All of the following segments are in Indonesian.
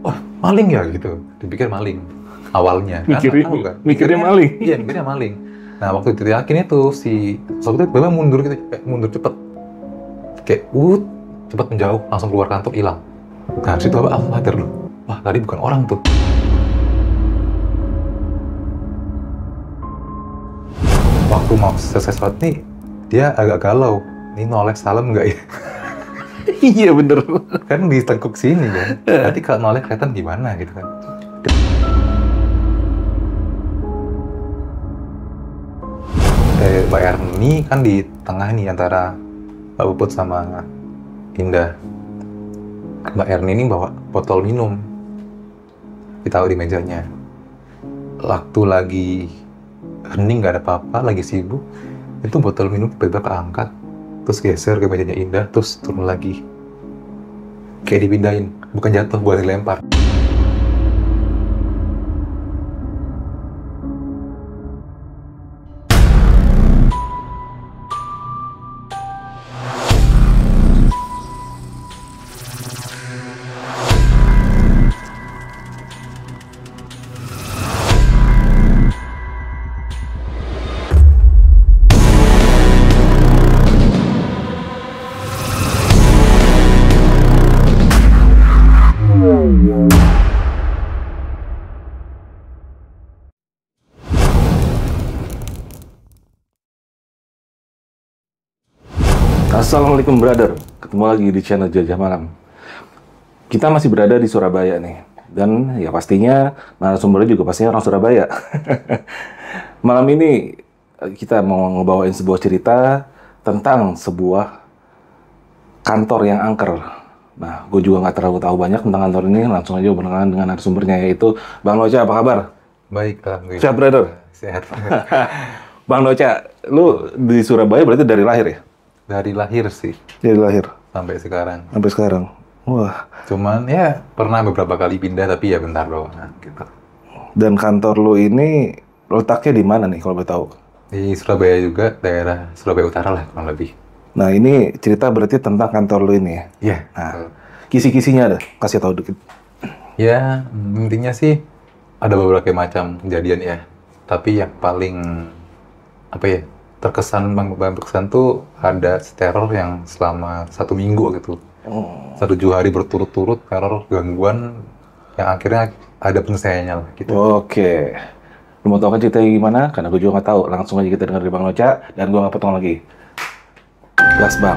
wah maling ya gitu, dipikir maling awalnya. Mikirnya maling. Iya, mikirnya maling. Nah waktu itu yakin itu si sosok itu bapak mundur gitu, kayak mundur cepet, kayak cepet menjauh, langsung keluar kantor hilang. Nah situ bapak langsung sadar loh, wah tadi bukan orang tuh. Waktu mau selesai sholat nih, dia agak galau. Ini noleh salam nggak ya? Iya bener. Kan di tengkuk sini kan. Nanti kalau noleh kelihatan gimana gitu kan. Mbak Erni kan di tengah nih antara Mbak Puput sama Indah. Mbak Erni ini bawa botol minum. Ditaruh di mejanya. Waktu lagi hening nggak ada apa-apa, lagi sibuk, itu botol minum tiba-tiba keangkat, terus geser ke mejanya Indah, terus turun lagi. Kayak dipindahin, bukan jatuh, bukan dilempar. Assalamualaikum brother, ketemu lagi di channel Jajah Malam. Kita masih berada di Surabaya nih, dan ya pastinya narasumbernya juga pastinya orang Surabaya. Malam ini kita mau ngebawain sebuah cerita tentang sebuah kantor yang angker. Nah, gue juga nggak terlalu tahu banyak tentang kantor ini, langsung aja berkenalan dengan narasumbernya, yaitu Bang Nocha. Apa kabar? Baik, alhamdulillah. Sehat brother? Sehat. Bang Nocha, lu di Surabaya berarti dari lahir ya? Dari lahir sih, Dari lahir? sampai sekarang. Sampai sekarang? Wah. Cuman ya pernah beberapa kali pindah, tapi ya bentar doang gitu. Dan kantor lu ini letaknya di mana nih kalau boleh tahu? Di Surabaya juga, daerah Surabaya Utara lah kurang lebih. Nah ini cerita berarti tentang kantor lu ini ya? Iya. Nah, kisi-kisinya ada? Kasih tahu dikit. Ya, intinya sih ada beberapa macam kejadian ya. Tapi yang paling apa ya, terkesan tuh ada teror yang selama 1 minggu gitu. 1-2 hari berturut-turut teror gangguan yang akhirnya ada penyelesaiannya lah gitu. Oke. Lu mau tahu kan ceritanya gimana? Karena gue juga nggak tahu. Langsung aja kita dengar dari Bang Nocha dan gue nggak potong lagi. Gas Bang.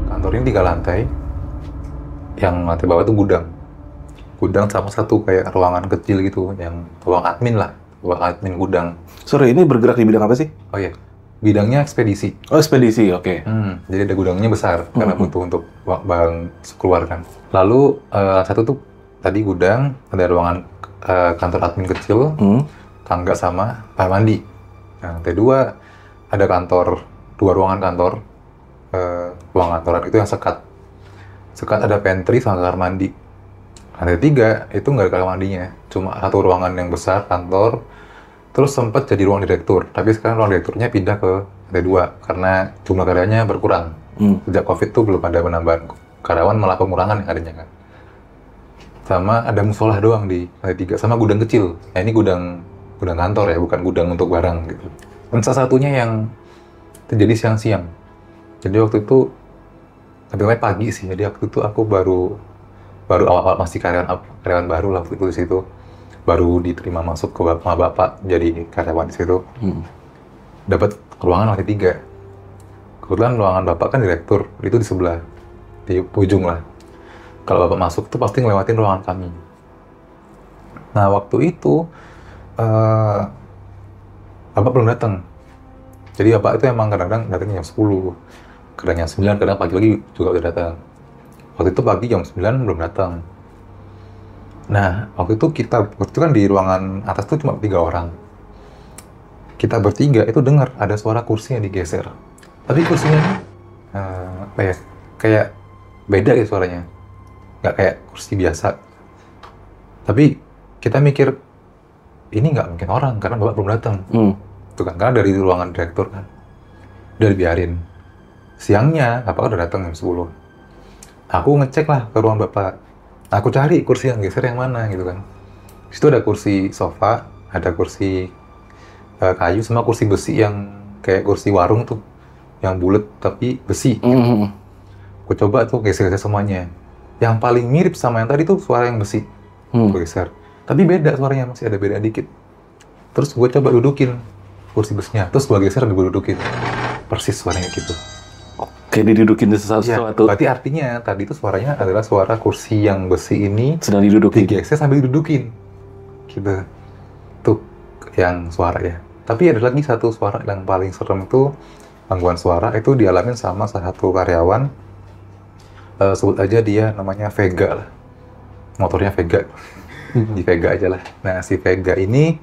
Kantor ini 3 lantai. Yang lantai bawah itu gudang. Gudang sama satu kayak ruangan kecil gitu, yang ruang admin lah, ruang admin gudang. Sorry, ini bergerak di bidang apa sih? Oh iya, bidangnya ekspedisi. Oh, ekspedisi, oke. Jadi ada gudangnya besar karena butuh untuk barang keluar kan. Lalu satu tuh tadi gudang, ada ruangan kantor admin kecil, tangga sama kamar mandi. Nah, lantai 2 ada kantor, 2 ruangan kantor. Ruang kantoran itu yang sekat. Sekat ada pantry sama kamar mandi. Lantai 3 itu nggak ada kamar mandinya, cuma satu ruangan yang besar kantor. Terus sempat jadi ruang direktur, tapi sekarang ruang direkturnya pindah ke lantai 2 karena jumlah karyanya berkurang. Sejak COVID tuh belum ada penambahan karyawan, malah pengurangan yang adanya kan. Sama ada musola doang di lantai 3 sama gudang kecil. Nah, ini gudang kantor ya, bukan gudang untuk barang gitu. Dan salah satunya yang terjadi siang-siang. Jadi waktu itu, tapi pagi sih. Jadi waktu itu aku baru awal-awal masih karyawan baru lah waktu itu di situ. Baru diterima masuk ke bapak jadi karyawan di situ. Dapat ruangan lantai 3. Kebetulan ruangan bapak kan direktur, itu di sebelah, di ujung lah. Kalau bapak masuk tuh pasti ngelewatin ruangan kami. Nah waktu itu bapak belum datang. Jadi bapak itu emang kadang-kadang datangnya jam 10, kadang jam 9, kadang pagi lagi juga udah datang. Waktu itu pagi jam 9 belum datang. Nah waktu itu kan di ruangan atas tuh cuma 3 orang. kita bertiga itu dengar ada suara kursi yang digeser. Tapi kursinya ini, apa ya, kayak beda gitu suaranya. Nggak kayak kursi biasa. Tapi kita mikir, ini nggak mungkin orang, karena bapak belum datang. Itu kan, karena dari ruangan direktur kan. Udah dibiarin. Siangnya, bapak udah datang jam 10. Aku ngecek lah ke ruang bapak. Aku cari kursi yang geser yang mana gitu kan. Di situ ada kursi sofa, ada kursi kayu, sama kursi besi yang kayak kursi warung tuh. Yang bulat tapi besi. Aku coba tuh geser-geser semuanya. Yang paling mirip sama yang tadi tuh suara yang besi. Gue geser. Tapi beda suaranya, masih ada beda dikit. Terus gue coba dudukin kursi besinya. Terus gue geser dan gue dudukin. Persis suaranya gitu. Kayak didudukin di sesuatu. Ya, berarti artinya tadi itu suaranya adalah suara kursi yang besi ini sedang didudukin. Digeser sambil didudukin. Gitu. Tuh yang suara ya. Tapi ada lagi satu suara yang paling serem itu, gangguan suara itu dialamin sama salah satu karyawan. Sebut aja dia namanya Vega lah. Motornya Vega. Di Vega aja lah. Nah, si Vega ini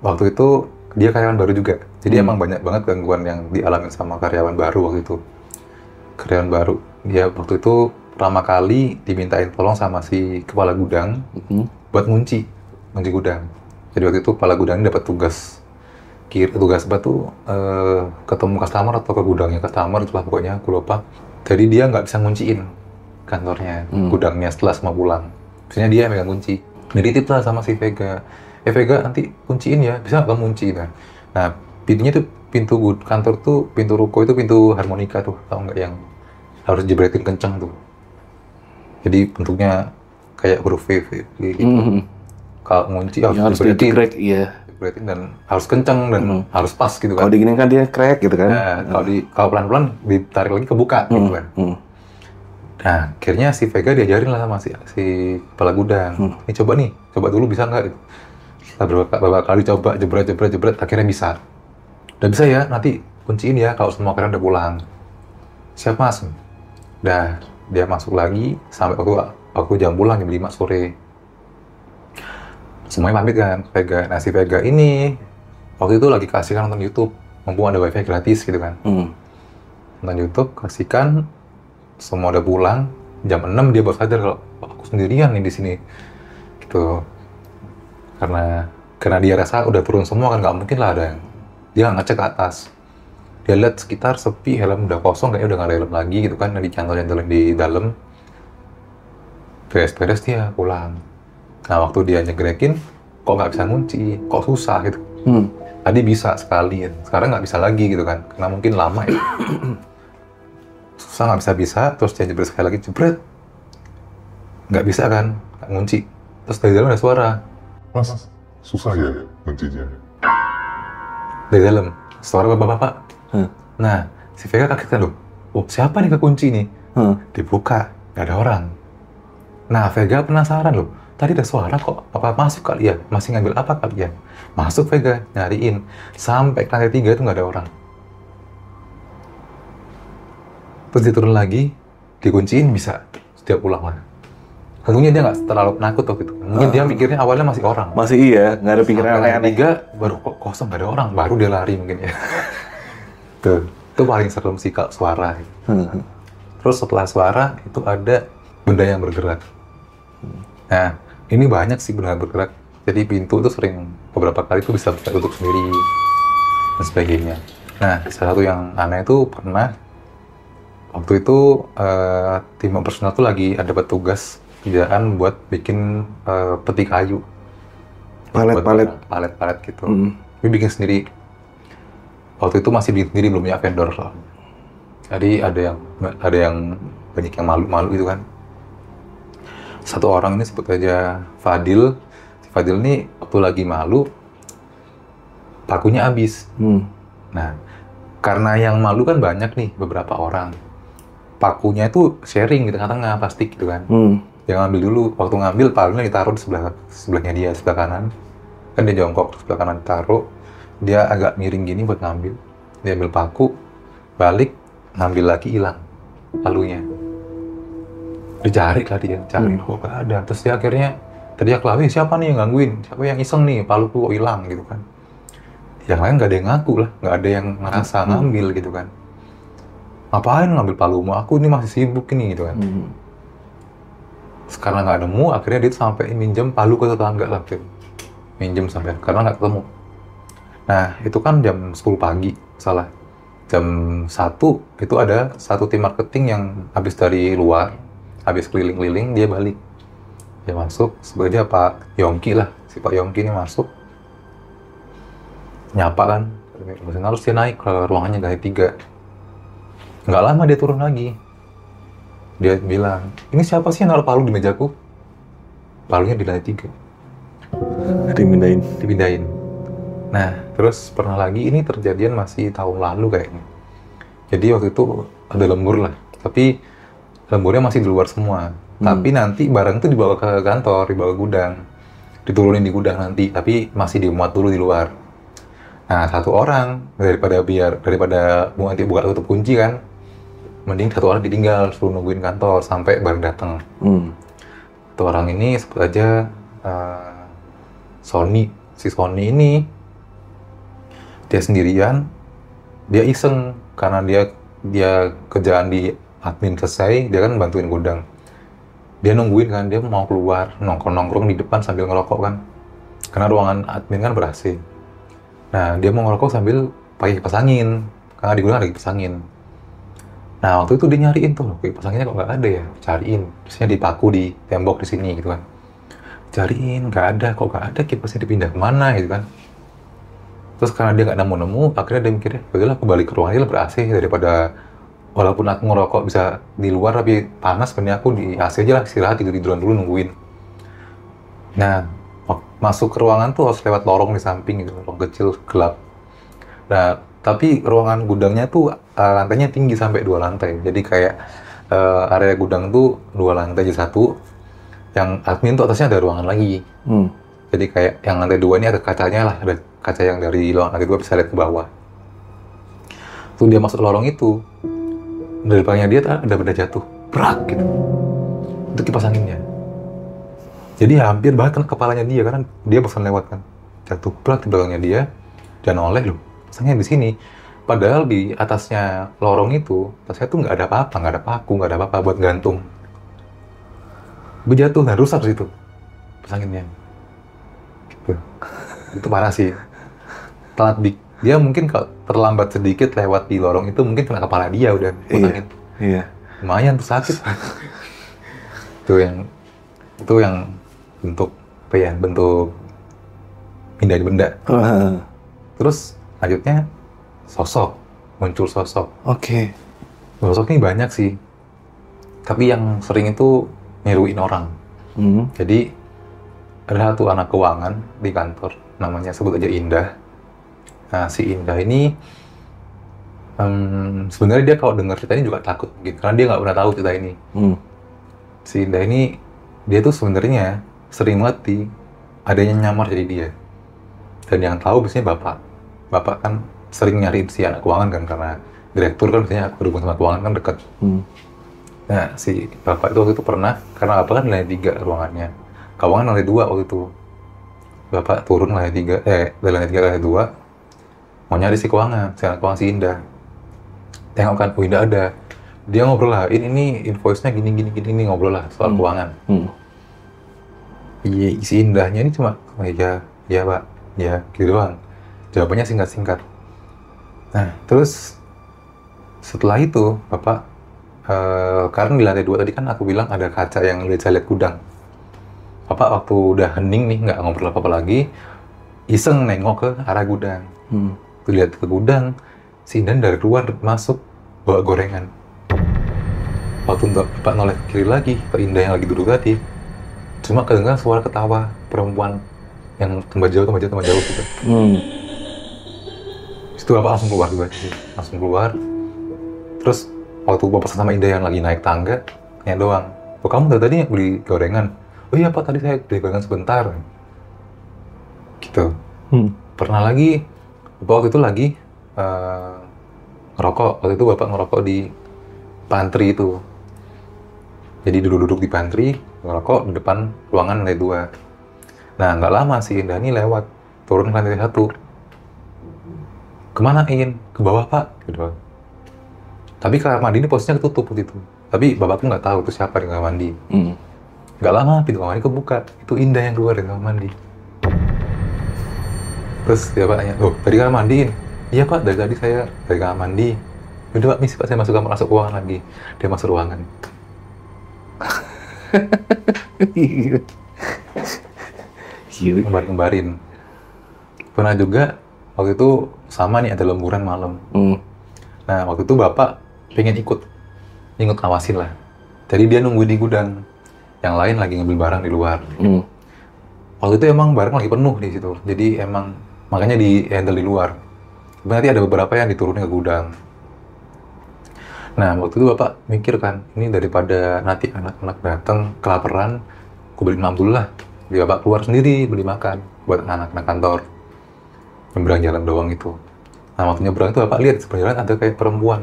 waktu itu dia karyawan baru juga. Jadi emang banyak banget gangguan yang dialami sama karyawan baru waktu itu. Karyawan baru. Dia waktu itu pertama kali dimintain tolong sama si kepala gudang buat ngunci gudang. Jadi waktu itu kepala gudang ini dapat tugas apa tuh, ketemu customer atau ke gudangnya customer, itulah pokoknya, aku lupa. Jadi dia nggak bisa ngunciin kantornya, gudangnya setelah semua pulang. Biasanya dia yang megang kunci. Nitip lah sama si Vega. Vega nanti kunciin ya, bisa nggak kamu kunciin? Nah, pintunya tuh, pintu kantor tuh, pintu ruko itu pintu harmonika tuh, tau nggak, yang harus jebretin kenceng tuh. Jadi bentuknya kayak huruf V gitu. Kalau ngunci harus di-crack, iya. Jebretin dan harus kenceng dan harus pas gitu kan. Kalau diginin kan dia crack gitu kan. Nah, kalau pelan-pelan ditarik lagi kebuka gitu kan. Nah, akhirnya si Vega diajarin lah sama si kepala gudang. Ini coba dulu bisa nggak? Setelah beberapa kali coba jebret, akhirnya bisa. Udah bisa ya, nanti kunciin ya kalau semua karyawan udah pulang. Siap mas. Udah, dia masuk lagi sampai waktu jam pulang jam 5 sore. Semuanya pamit kan, Vega. Nah, si Vega ini waktu itu lagi kasihkan nonton YouTube, mumpung ada wifi gratis gitu kan. Nonton YouTube, kasihkan, semua udah pulang, jam 6 dia baru sadar kalau aku sendirian nih di sini. Gitu. Karena dia rasa udah turun semua kan, nggak mungkin lah ada yang. Dia ngecek ke atas. Dia lihat sekitar sepi, helm udah kosong, kayaknya udah nggak ada helm lagi gitu kan, yang dicantol-cantolin di dalam. Beres-beres dia pulang. Nah, waktu dia nyegrekin, kok nggak bisa ngunci, kok susah gitu. Tadi bisa sekali, sekarang nggak bisa lagi gitu kan, karena mungkin lama ya. Susah, nggak bisa, terus dia jebret sekali lagi, jebret. Nggak bisa kan, nggak ngunci. Terus dari dalam ada suara. Mas, susah ya kuncinya? Dari dalam, suara bapak-bapak. Nah, si Vega kaget kan loh. Oh, siapa nih kekunci nih? Dibuka, nggak ada orang. Nah, Vega penasaran loh. Tadi ada suara kok, apa masuk kali ya? Masih ngambil apa kali ya? Masuk Vega, nyariin. Sampai ke lantai 3 itu nggak ada orang. Terus dia turun lagi, dikunciin bisa. Dia pulang lah. Tentunya dia nggak terlalu penakut waktu itu. Mungkin dia mikirnya awalnya masih orang. Masih iya, nggak ada pikiran aneh-aneh. 3 baru kok kosong, nggak ada orang. Baru dia lari mungkin ya. Tuh, itu paling serem sih kak, suara. Terus setelah suara, itu ada benda yang bergerak. Nah, ini banyak sih benda yang bergerak. Jadi pintu itu sering, beberapa kali itu bisa tutup sendiri, dan sebagainya. Nah, salah satu yang aneh itu pernah, waktu itu tim personal tuh lagi ada petugas kerjaan buat bikin peti kayu. Palet gitu. Tapi bikin sendiri. Waktu itu masih bikin sendiri, belum punya vendor. Jadi ada yang banyak yang malu-malu gitu kan. Satu orang ini sebut aja Fadil. Si Fadil ini waktu lagi malu, pakunya habis. Nah, karena yang malu kan banyak nih, beberapa orang. Pakunya itu sharing di tengah-tengah, plastik gitu kan. Dia ngambil dulu, waktu ngambil pakunya ditaruh di sebelahnya dia, sebelah kanan. Kan dia jongkok, sebelah kanan ditaruh. Dia agak miring gini buat ngambil. Dia ambil paku, balik, ngambil lagi, hilang palunya. Dicari lah dia, cari, kok gak ada. Terus dia akhirnya teriak lah, siapa nih yang gangguin? Siapa yang iseng nih, paluku kok hilang gitu kan. Yang lain nggak ada yang ngaku lah, nggak ada yang ngerasa ngambil gitu kan. Ngapain ngambil palumu? Aku ini masih sibuk ini gitu kan. Sekarang nggak nemu, akhirnya dia sampai minjem palu ke tetangga lah, Phil. Minjem sampai, karena nggak ketemu. Nah, itu kan jam 10 pagi, salah. Jam 1, itu ada satu tim marketing yang habis dari luar, habis keliling-keliling, dia balik. Dia masuk, sebenarnya Pak Yongki lah, si Pak Yongki ini masuk. Nyapa kan, harus dia naik ke ruangannya lantai 3. Nggak lama dia turun lagi. Dia bilang, ini siapa sih yang naruh palu di mejaku? Palunya di lantai 3. Dipindahin. Nah, terus pernah lagi, ini terjadian masih tahun lalu kayaknya. Jadi waktu itu ada lembur lah, tapi lemburnya masih di luar semua. Tapi nanti barang itu dibawa ke kantor, dibawa ke gudang. Diturunin di gudang nanti, tapi masih dimuat dulu di luar. Nah, satu orang, daripada nanti buka tutup kunci kan, mending satu orang ditinggal, suruh nungguin kantor sampai barang datang. Satu orang ini sebut aja Sony. Si Sony ini dia sendirian, dia iseng karena dia kerjaan di admin selesai, dia kan bantuin gudang. Dia nungguin kan, dia mau keluar nongkrong di depan sambil ngerokok kan, karena ruangan admin kan ber-AC. Nah, dia mau ngerokok sambil pakai kipas angin, karena di gudang ada kipas angin. Nah, waktu itu dia nyariin tuh, kipas anginnya kok nggak ada ya, cariin. Terusnya dipaku di tembok di sini gitu kan. Cariin, nggak ada, kok nggak ada, kipasnya dipindah kemana gitu kan. Terus karena dia nggak nemu-nemu, akhirnya dia mikirnya, yaudahlah aku balik ke ruangannya lah ber-AC, daripada walaupun aku ngerokok bisa di luar tapi panas, sebenarnya aku di AC aja lah, istirahat, tiduran dulu nungguin. Nah, masuk ke ruangan tuh harus lewat lorong di samping gitu, lorong kecil, gelap. Nah, tapi ruangan gudangnya tuh lantainya tinggi sampai 2 lantai. Jadi kayak area gudang tuh 2 lantai aja satu. Yang admin tuh atasnya ada ruangan lagi. Jadi kayak yang lantai 2 ini ada kacanya lah, ada kaca yang dari lantai 2 bisa lihat ke bawah. Tuh dia masuk lorong itu, dari depannya dia ada benda jatuh, brak gitu. Itu kipas anginnya. Jadi hampir banget kena kepalanya dia, karena dia pesan lewat kan. Jatuh brak di belakangnya dia, dan oleh loh, pasangnya di sini. Padahal di atasnya lorong itu, atasnya tuh nggak ada apa-apa, nggak ada paku, nggak ada apa-apa buat gantung. Berjatuh dan rusak situ pasanginnya. Gitu. Itu parah sih. Dia mungkin kalau terlambat sedikit lewat di lorong itu mungkin kena kepala dia udah. Iya. Lumayan tuh sakit. itu yang bentuk apa ya? Bentuk pindahin benda. Terus lanjutnya muncul sosok. Oke. Sosok ini banyak sih. Tapi yang sering itu niruin orang. Jadi ada satu anak keuangan di kantor, namanya sebut aja Indah. Nah, si Indah ini sebenarnya dia kalau dengar cerita ini juga takut mungkin, karena dia nggak pernah tahu cerita ini. Si Indah ini, dia tuh sebenarnya sering banget adanya nyamar jadi dia. Dan yang tahu biasanya bapak kan sering nyariin si anak keuangan kan, karena direktur kan biasanya berhubungan sama keuangan kan dekat. Nah, si bapak itu waktu itu pernah, karena bapak kan di lantai 3 ruangannya, keuangan lantai 2 waktu itu. Bapak turun lantai 3, dari lantai 3 ke lantai 2, mau nyari si keuangan, si anak keuangan si Indah. Tengok kan, oh Indah ada. Dia ngobrol lah, ini invoice-nya gini, ngobrol lah soal keuangan. Iya, si Indahnya ini cuma, oh iya Pak, ya gitu doang. Jawabannya singkat-singkat. Nah, terus setelah itu, Bapak, karena di lantai 2 tadi kan aku bilang ada kaca yang bisa lihat gudang. Bapak waktu udah hening nih, nggak ngobrol apa-apa lagi, iseng nengok ke arah gudang. Tuh lihat ke gudang, si Indah dari luar masuk, bawa gorengan. Waktu Bapak noleh ke kiri lagi, ke Indah yang lagi duduk tadi, cuma kedengaran suara ketawa perempuan yang tambah jauh gitu. Itu Bapak langsung keluar juga sih, langsung keluar. Terus waktu Bapak sama Indah yang lagi naik tangga, tanya doang, oh kamu dari tadi beli gorengan? Oh iya Pak, tadi saya beli gorengan sebentar. Gitu. Pernah lagi, Bapak waktu itu lagi ngerokok. Waktu itu Bapak ngerokok di pantry itu. Jadi duduk-duduk di pantry, ngerokok di depan ruangan lantai 2. Nah, nggak lama si Indah ini lewat, turun ke lantai 1. kemana ingin? Ke bawah Pak. Gitu. Tapi kamar mandi ini posisinya ketutup gitu. Tapi bapakku nggak tahu itu siapa di kamar mandi. Nggak lama pintu kamar mandi kebuka. Itu Indah yang keluar dari kamar mandi. Terus dia Pak tanya, loh tadi kamar mandiin? Iya Pak, dari tadi saya dari kamar mandi. Udah Pak, misi Pak, saya masuk ruangan lagi. Dia masuk ruangan. Ngembarin. Pernah juga waktu itu sama nih ada lemburan malam. Nah waktu itu bapak pengen ikut ngawasin lah. Jadi dia nunggu di gudang. Yang lain lagi ngambil barang di luar. Waktu itu emang barang lagi penuh di situ. Jadi emang makanya di handle di luar. Nanti ada beberapa yang diturunin ke gudang. Nah waktu itu bapak mikir kan, ini daripada nanti anak-anak datang kelaparan, aku beliin makan dulu lah. Jadi bapak keluar sendiri beli makan buat anak-anak kantor. Nyebrang jalan doang itu. Nah waktu nyebrang itu bapak lihat seberang jalan ada kayak perempuan.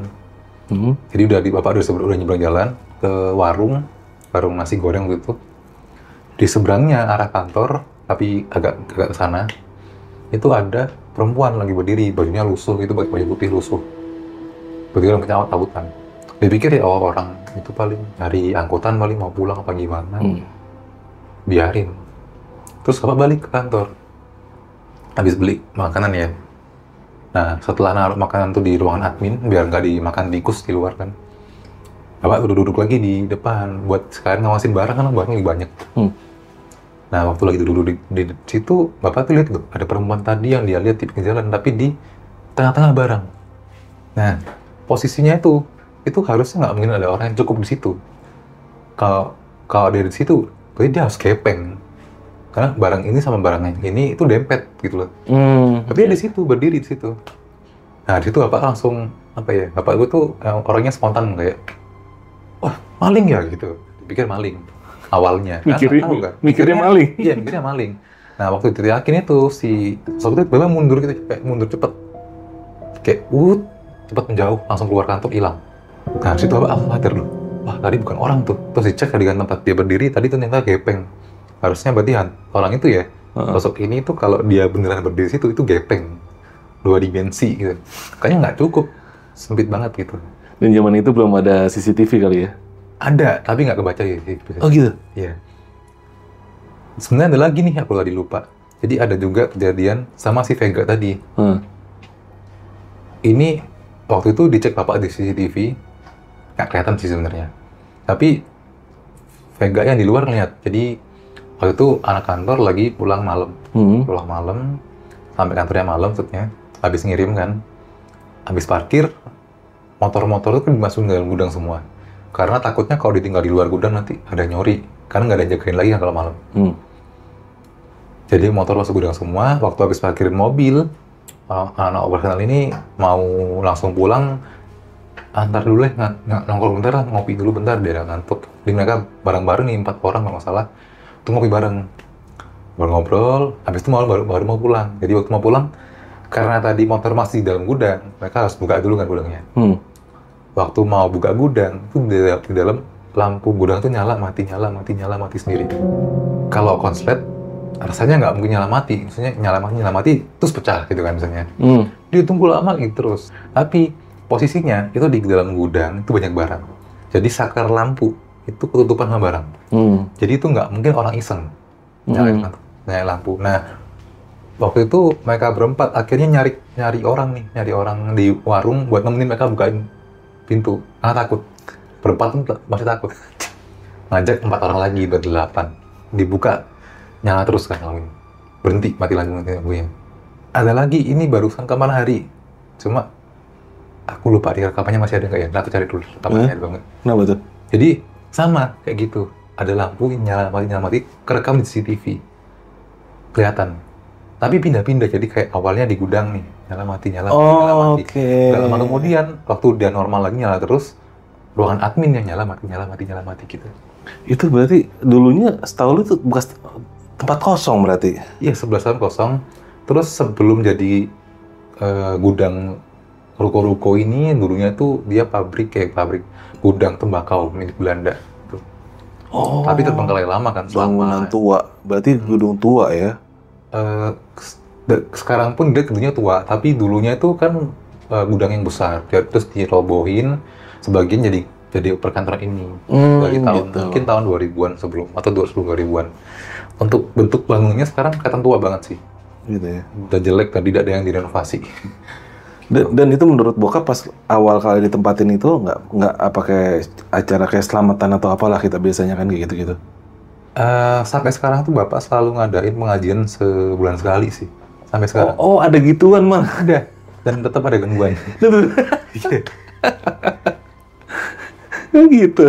Jadi bapak udah nyebrang jalan ke warung nasi goreng gitu. Di seberangnya arah kantor, tapi agak ke sana, itu ada perempuan lagi berdiri, bajunya lusuh gitu, baju putih lusuh. Berdiri dalam ketakutan. Dia pikir ya orang itu paling nyari angkutan, paling mau pulang apa gimana. Biarin. Terus bapak balik ke kantor. Habis beli makanan ya. Nah, setelah naruh makanan tuh di ruangan admin, biar nggak dimakan tikus di luar kan. Bapak udah duduk lagi di depan, buat sekalian ngawasin barang kan barangnya lebih banyak. Nah, waktu lagi duduk di situ, Bapak tuh lihat tuh, ada perempuan tadi yang dia lihat di pinggir jalan, tapi di tengah-tengah barang. Nah, posisinya itu harusnya nggak mungkin ada orang yang cukup di situ. Kalau dia di situ, berarti dia harus kepeng. Karena barang ini sama barang yang ini itu dempet gitu loh. Tapi dia di situ, berdiri di situ. Nah, di situ Bapak langsung, Bapak gue tuh orangnya spontan kayak, wah maling ya gitu. Dipikir maling awalnya. Mikirnya maling. Iya, mikirnya maling. Nah, waktu diteriakin itu, waktu itu Bapak mundur gitu, kayak mundur cepet. Kayak, cepet menjauh, langsung keluar kantor, hilang. Nah, di situ Bapak langsung sadar loh, wah tadi bukan orang tuh. Terus dicek di tempat dia berdiri, tadi ternyata gepeng. Harusnya berarti orang itu ya, sosok ini tuh kalau dia beneran berdiri situ, itu gepeng. 2 dimensi gitu. Kayaknya nggak cukup, sempit banget gitu. Dan zaman itu belum ada CCTV kali ya? Ada, tapi nggak kebaca ya. Oh gitu? Iya. Sebenarnya ada lagi nih, aku tadi lupa. Jadi ada juga kejadian sama si Vega tadi. Ini waktu itu dicek Bapak di CCTV, nggak kelihatan sih sebenarnya. Tapi Vega yang di luar ngeliat. Jadi waktu itu anak kantor lagi pulang malam. Pulang malam, sampai kantornya malam maksudnya. Habis ngirim kan. Habis parkir, motor-motor itu kan dimasukin ke dalam gudang semua. Karena takutnya kalau ditinggal di luar gudang nanti ada nyori. Karena nggak ada yang jagain lagi kan kalau malam. Jadi motor masuk gudang semua. Waktu habis parkirin mobil, anak-anak operasional ini mau langsung pulang. Antar dulu nongkrong bentar lah, ngopi dulu bentar, biar ngantuk. Jadi mereka bareng-bareng nih, 4 orang kalau nggak salah. Itu ngopi bareng. Baru ngobrol, habis itu baru mau pulang. Jadi waktu mau pulang, karena tadi motor masih di dalam gudang, mereka harus buka dulu kan gudangnya. Waktu mau buka gudang, itu di dalam lampu gudang itu nyala mati sendiri. Kalau konslet, rasanya nggak mungkin nyala mati. Maksudnya nyala mati, terus pecah gitu kan misalnya. Dia tunggu lama gitu terus. Tapi posisinya itu di dalam gudang, itu banyak barang. Jadi saklar lampu, itu ketutupan sama barang. Jadi itu nggak mungkin orang iseng nyalain lampu. Nah, waktu itu mereka berempat akhirnya nyari orang di warung buat nemenin mereka bukain pintu. Karena takut. Berempat pun masih takut. Ngajak 4 orang lagi, ber-8. Dibuka, nyala terus kan lampunya. Berhenti, mati lampunya. Ada lagi, ini barusan kapan hari. Cuma, aku lupa di rekamannya masih ada nggak ya? Nah, aku cari dulu rekamannya ada banget. Kenapa tuh? Jadi, sama kayak gitu. Ada lampu nyala mati, kerekam di CCTV. Kelihatan. Tapi pindah-pindah, jadi kayak awalnya di gudang nih, nyala mati. Oke. Gak lama kemudian, waktu dia normal lagi nyala terus, ruangan admin yang nyala mati gitu. Itu berarti dulunya setahu lu itu bekas tempat kosong berarti? Iya, 11 tahun kosong. Terus sebelum jadi gudang ruko-ruko ini, dulunya tuh dia pabrik gudang tembakau milik Belanda. Gitu. Tapi terbengkalai lama kan. Bangunan tua, berarti gedung tua ya? Sekarang pun dia gedungnya tua, tapi dulunya itu kan gudang yang besar, terus dirobohin, sebagian jadi perkantoran ini dari tahun gitu. mungkin tahun 2000-an sebelum atau 2000-an. Untuk bentuk bangunnya sekarang kelihatan tua banget sih, Gitu ya. udah jelek dan tidak ada yang direnovasi. Dan itu menurut bokap pas awal kali ditempatin itu nggak apa kayak acara kayak selamatan atau apalah kita biasanya kan kayak gitu-gitu. Sampai sekarang tuh bapak selalu ngadain pengajian sebulan sekali sih, sampai sekarang. Oh ada gituan mah. Ada, dan tetap ada gangguan. Gitu.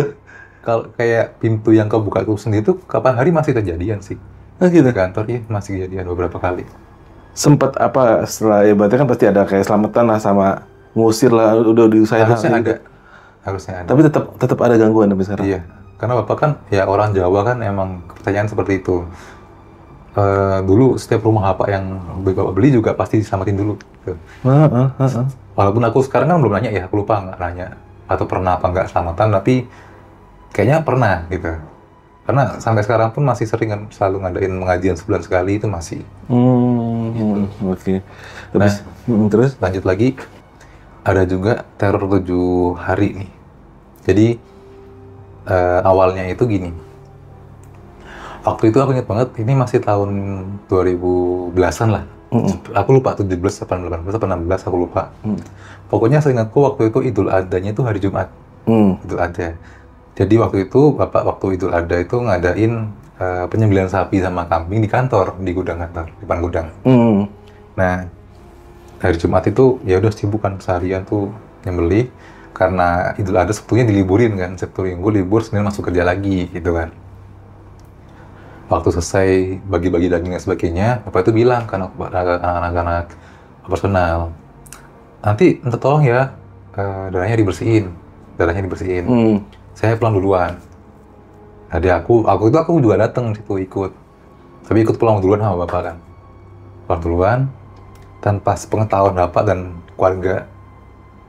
Kalau kayak pintu yang kebuka itu sendiri tuh kapan hari masih kejadian sih. Gitu. Di kantor ya masih kejadian beberapa kali. Sempet apa setelah ya berarti kan pasti ada kayak selamatan lah sama ngusir lah udah diusahain Harusnya hal ada, itu. harusnya ada. Tapi tetap ada gangguan sampai sekarang. Iya, karena bapak kan ya orang Jawa kan emang kepercayaan seperti itu. Dulu setiap rumah bapak yang bapak beli juga pasti diselamatin dulu. Gitu. Walaupun aku sekarang kan belum nanya ya, aku lupa nggak nanya atau pernah apa nggak selamatan, tapi kayaknya pernah gitu. Karena sampai sekarang pun masih sering kan selalu ngadain pengajian sebulan sekali itu masih. Oke. Terus? Lanjut lagi, ada juga teror 7 hari nih. Jadi awalnya itu gini. Waktu itu aku ingat banget, ini masih tahun 2010-an lah. Aku lupa 17, 18, 16 aku lupa. Pokoknya seingatku waktu itu Idul Adha-nya itu hari Jumat. Idul Adha. Jadi waktu itu Bapak waktu Idul Adha itu ngadain penyembelihan sapi sama kambing di kantor, di gudang kantor, di depan gudang. Nah, hari Jumat itu ya udah sibuk kan seharian tuh nyembelih karena Idul Adha Sabtunya diliburin kan, Sabtu Minggu libur, Senin masuk kerja lagi gitu kan. Waktu selesai bagi-bagi daging dan sebagainya, Bapak itu bilang kan anak-anak personal, nanti tolong ya darahnya dibersihin. Saya pulang duluan. Jadi aku juga datang situ ikut. Tapi ikut pulang duluan sama bapak kan. Pulang duluan. Tanpa sepengetahuan bapak dan keluarga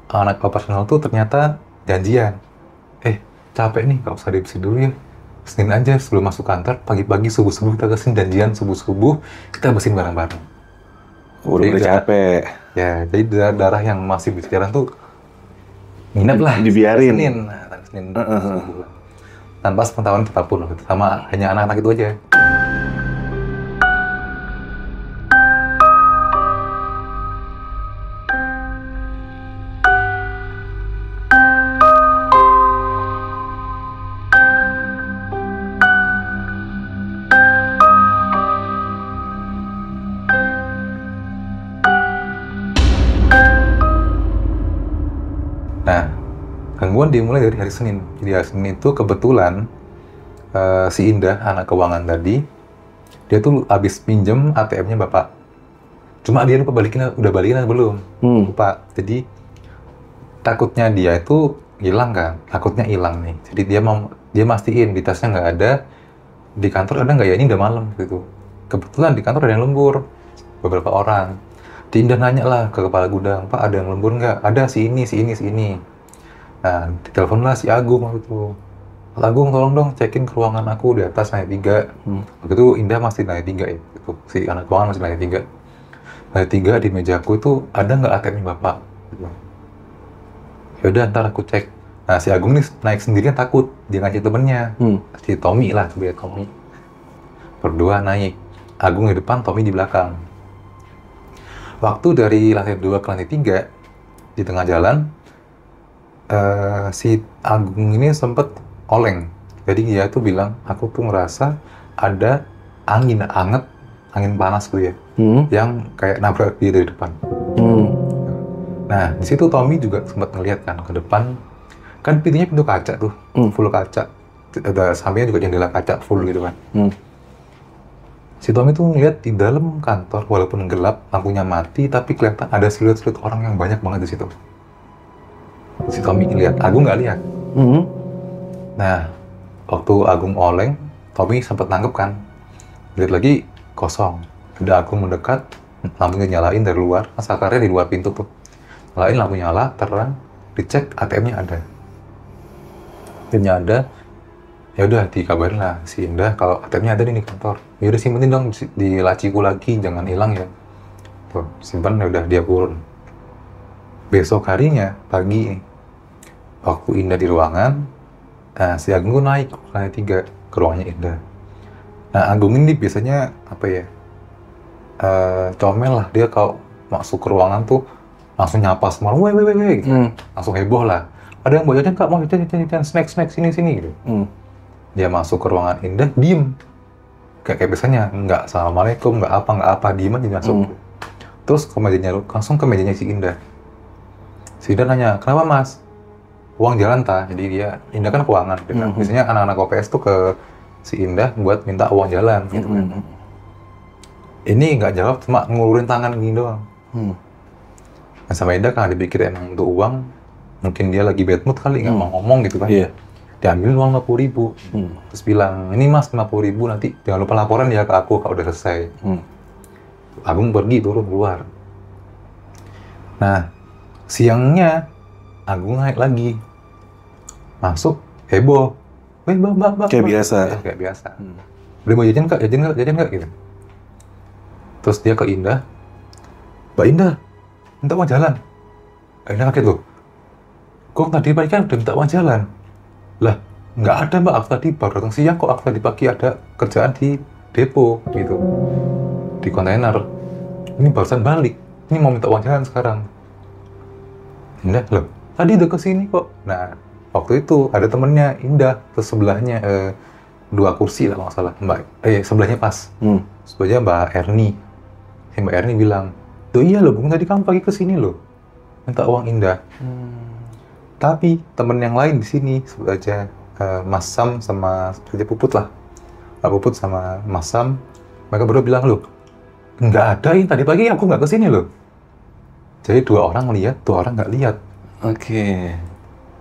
anak operasional tuh ternyata janjian. Capek nih, gak usah dibersihin dulu ya. Senin aja sebelum masuk kantor, pagi-pagi subuh-subuh kita kesini janjian subuh-subuh kita bersihin bareng-bareng. Udah capek. Ya, jadi darah yang masih berceceran tuh nginep lah. Dibiarin. Senin subuh. Tanpa sepengetahuan kita pun, sama hanya anak-anak itu aja. Nah, gangguan dimulai dari hari Senin. Jadi hari Senin itu kebetulan si Indah, anak keuangan tadi, dia tuh habis pinjem ATM-nya bapak. Cuma dia lupa udah balikin atau belum? Lupa. Jadi takutnya dia itu hilang kan, takutnya hilang nih. Jadi dia mastiin di tasnya nggak ada, di kantor ada nggak ya, ini udah malam gitu. Kebetulan di kantor ada yang lembur, beberapa orang. Indah nanya lah ke kepala gudang, Pak ada yang lembur nggak? Ada si ini. Nah, diteleponlah si Agung waktu itu. Pak Agung tolong dong cekin ke ruangan aku di atas lantai 3. Waktu itu Indah masih lantai 3 ya, gitu. Si anak keuangan masih lantai 3. Lantai 3 di mejaku itu ada nggak ATM bapak? Gitu. Yaudah ntar aku cek. Nah si Agung nih naik sendirian takut, dia ngajak temennya. Si Tommy lah, biar Tommy. Berdua naik. Agung di depan, Tommy di belakang. Waktu dari lantai 2 ke lantai 3, di tengah jalan, si Agung ini sempet oleng. Jadi dia tuh bilang, aku tuh ngerasa ada angin anget, angin panas gitu ya, yang kayak nabrak dia dari depan. Nah, di situ Tommy juga sempat ngeliat kan ke depan, kan pintunya pintu kaca tuh, full kaca. Ada sampingnya juga jendela kaca full gitu kan. Si Tommy tuh ngeliat di dalam kantor, walaupun gelap, lampunya mati, tapi kelihatan ada siluet-siluet orang yang banyak banget di situ. Si Tommy ngeliat, Agung nggak lihat. Nah, waktu Agung oleng, Tommy sempat nangkep kan. Lihat lagi, kosong. Ada Agung mendekat, lampunya nyalain dari luar, sakarnya di luar pintu tuh. Nyalain, lampu nyala, terang, dicek ATM-nya ada. ATM-nya ada, ya udah dikabarin lah si Indah kalau ATM-nya ada nih di kantor. Ya udah simpenin dong di laciku lagi, jangan hilang ya. Tuh, simpan, ya udah dia turun. Besok harinya, pagi, waktu Indah di ruangan, si Agung tuh naik ke lantai 3, ke ruangannya Indah. Nah, Agung ini biasanya, apa ya, comel lah. Dia kalau masuk ke ruangan tuh, langsung nyapa semua, weh, gitu. Langsung heboh lah. Ada yang mau jajan, Kak, mau jajan, snack, sini, gitu. Dia masuk ke ruangan Indah, diem. Kayak biasanya, nggak assalamualaikum, nggak apa, diem aja masuk. Terus langsung ke mejanya si Indah. Si Indah nanya, kenapa mas? Uang jalan tak? Jadi Indah kan keuangan. Biasanya anak-anak OPS tuh ke si Indah buat minta uang jalan. Gitu kan. Ini nggak jawab, cuma ngulurin tangan gini doang. Nah, sama Indah kan dipikir emang untuk uang, mungkin dia lagi bad mood kali, nggak mau ngomong gitu kan. Diambil uang 50.000. Terus bilang, ini mas 50.000, nanti jangan lupa laporan ya ke aku kalau udah selesai. Agung pergi, turun keluar. Nah, siangnya Agung naik lagi, masuk heboh, weh mbak, kayak biasa. Ya, kayak biasa. Udah mau jajan kak, gitu. Terus dia ke Indah, Mbak Indah, minta uang jalan. Indah kaget loh, kok tadi pagi kan udah minta uang jalan? Lah, nggak ada mbak, aku tadi baru datang siang kok, aku tadi pagi ada kerjaan di depo gitu, di kontainer. Ini barusan balik, ini mau minta uang jalan sekarang. Indah, loh, tadi udah kesini kok. Nah, waktu itu ada temennya Indah, terus sebelahnya 2 kursi lah kalau nggak salah, sebelahnya pas. Sebelahnya Mbak Erni. Si Mbak Erni bilang, tuh iya loh, Bung, tadi kamu pagi kesini loh, minta uang Indah. Tapi temen yang lain di sini, sebut aja Mas Sam sama sebut aja Puput lah. Mbak Puput sama Mas Sam, mereka berdua bilang, loh, nggak ada, tadi pagi aku nggak kesini loh. Jadi 2 orang lihat, 2 orang nggak lihat. Oke.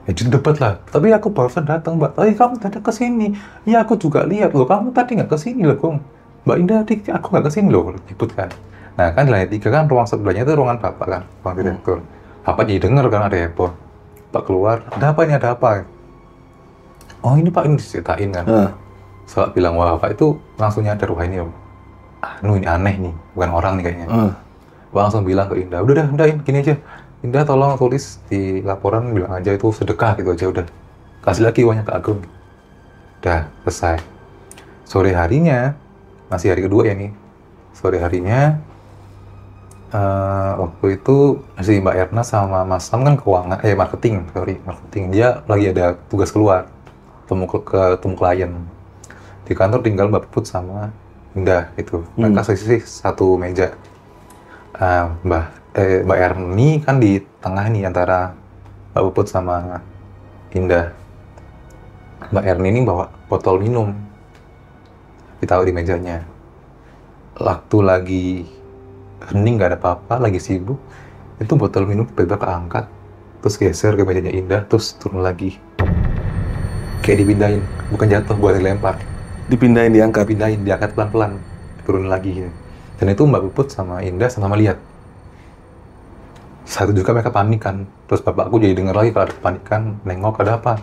Ya jadi debat lah. Tapi aku barusan datang, Mbak. Tadi kamu tadi kesini. Ya aku juga lihat loh. Kamu tadi nggak kesini loh, Kong. Mbak Indah, aku nggak kesini loh. Ribut kan. Nah kan di lantai 3 kan ruang sebelahnya itu ruangan Bapak kan, ruang direktur. Bapak jadi denger kan ada heboh. Pak keluar. Ada apa ini? Ada apa? Oh ini Pak, ini diceritain kan. Soal bilang wah Bapak itu langsung nyadar wah ini ini aneh nih, bukan orang nih kayaknya. Langsung bilang ke Indah, udah gini aja. Indah tolong tulis di laporan, bilang aja itu sedekah gitu aja udah. Kasih lagi uangnya ke Agung. Udah, selesai. Sore harinya, masih hari kedua ya nih. Sore harinya, waktu itu si Mbak Erna sama Mas Sam kan keuangan, marketing. Dia lagi ada tugas keluar, ketemu klien. Di kantor tinggal Mbak Puput sama Indah itu. Mereka sisi satu meja. Mbak Erni kan di tengah nih antara Mbak Puput sama Indah. Mbak Erni ini bawa botol minum, ditaruh di mejanya. Waktu lagi hening nggak ada apa-apa, lagi sibuk, itu botol minum tiba-tiba keangkat, terus geser ke mejanya Indah, terus turun lagi. Kayak dipindahin, bukan jatuh, buat dilempar. Dipindahin, diangkat pelan-pelan, turun lagi. Dan itu Mbak Puput sama Indah sama lihat. Saat itu juga mereka panik kan. Terus bapakku jadi dengar lagi kalau ada kepanikan, nengok ada apa.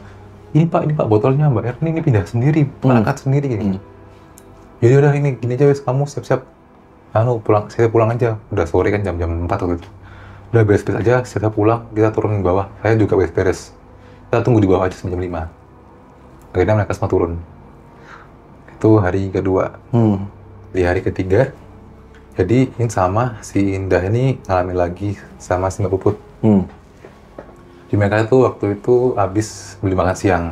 Ini Pak botolnya Mbak Erni ini pindah sendiri, angkat sendiri gitu. Jadi udah ini gini aja wes, kamu siap-siap pulang, saya pulang aja. Udah sore kan jam 4 waktu itu. Udah beres-beres aja, saya pulang, kita turun di bawah. Saya juga beres-beres. Kita tunggu di bawah aja sampai jam 5. Akhirnya mereka semua turun. Itu hari kedua. Di hari ketiga, jadi ini sama si Indah ini ngalamin lagi sama si Mbak Puput. Di mereka itu waktu itu habis beli makan siang.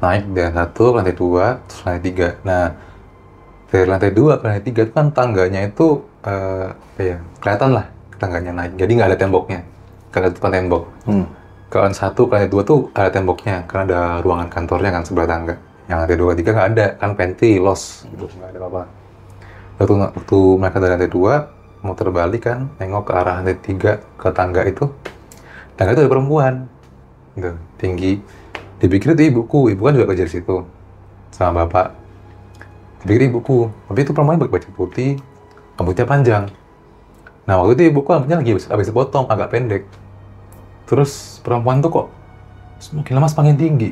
Naik dari 1 ke lantai 2, terus lantai 3. Nah, dari lantai 2 ke lantai 3 itu kan tangganya itu kelihatan lah tangganya naik. Jadi nggak ada temboknya. Nggak ada depan tembok. Ke lantai 1 ke lantai 2 tuh ada temboknya, karena ada ruangan kantornya kan sebelah tangga. Yang lantai 2 3 nggak ada, kan pantry, los, nggak ada apa-apa. Waktu mereka dari lantai 2 mau terbalik kan, nengok ke arah lantai 3 ke tangga itu ada perempuan, gitu, tinggi. Dipikir itu ibuku, ibu kan juga kerja di situ sama bapak. Dipikir ibuku, tapi itu perempuan pakai baju putih, rambutnya panjang. Nah waktu itu ibuku rambutnya lagi habis dipotong, agak pendek. Terus perempuan tuh kok semakin lama semakin tinggi,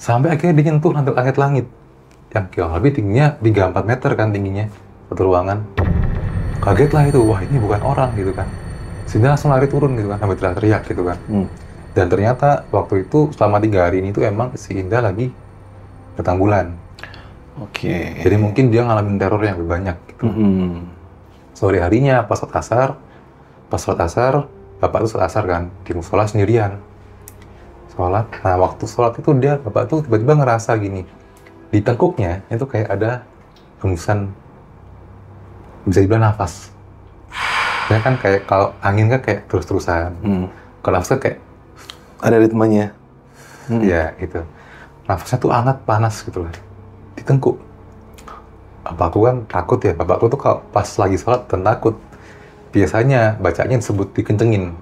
sampai akhirnya dia nyentuh langit-langit yang kurang lebih tingginya 3-4 meter kan tingginya satu ruangan. Kaget lah itu, wah ini bukan orang gitu kan. Si Indah langsung lari turun gitu kan, sambil teriak-teriak gitu kan. Dan ternyata waktu itu selama 3 hari ini tuh emang si Indah lagi datang bulan. Oke. Jadi mungkin dia ngalamin teror yang lebih banyak gitu. Sore harinya pas sholat asar, bapak tuh sholat asar kan, di musola sendirian. Sholat, nah waktu sholat itu bapak tuh tiba-tiba ngerasa gini, di tengkuknya itu kayak ada hembusan, bisa dibilang nafas. Ya kan kayak kalau angin kan kayak terus-terusan. Kalau nafasnya kayak ada ritmenya. ya gitu. Nafasnya tuh hangat panas gitu lah. Di tengkuk. Bapakku kan takut ya. Bapakku tuh kalau pas lagi sholat dan takut. Biasanya bacanya disebut dikencengin.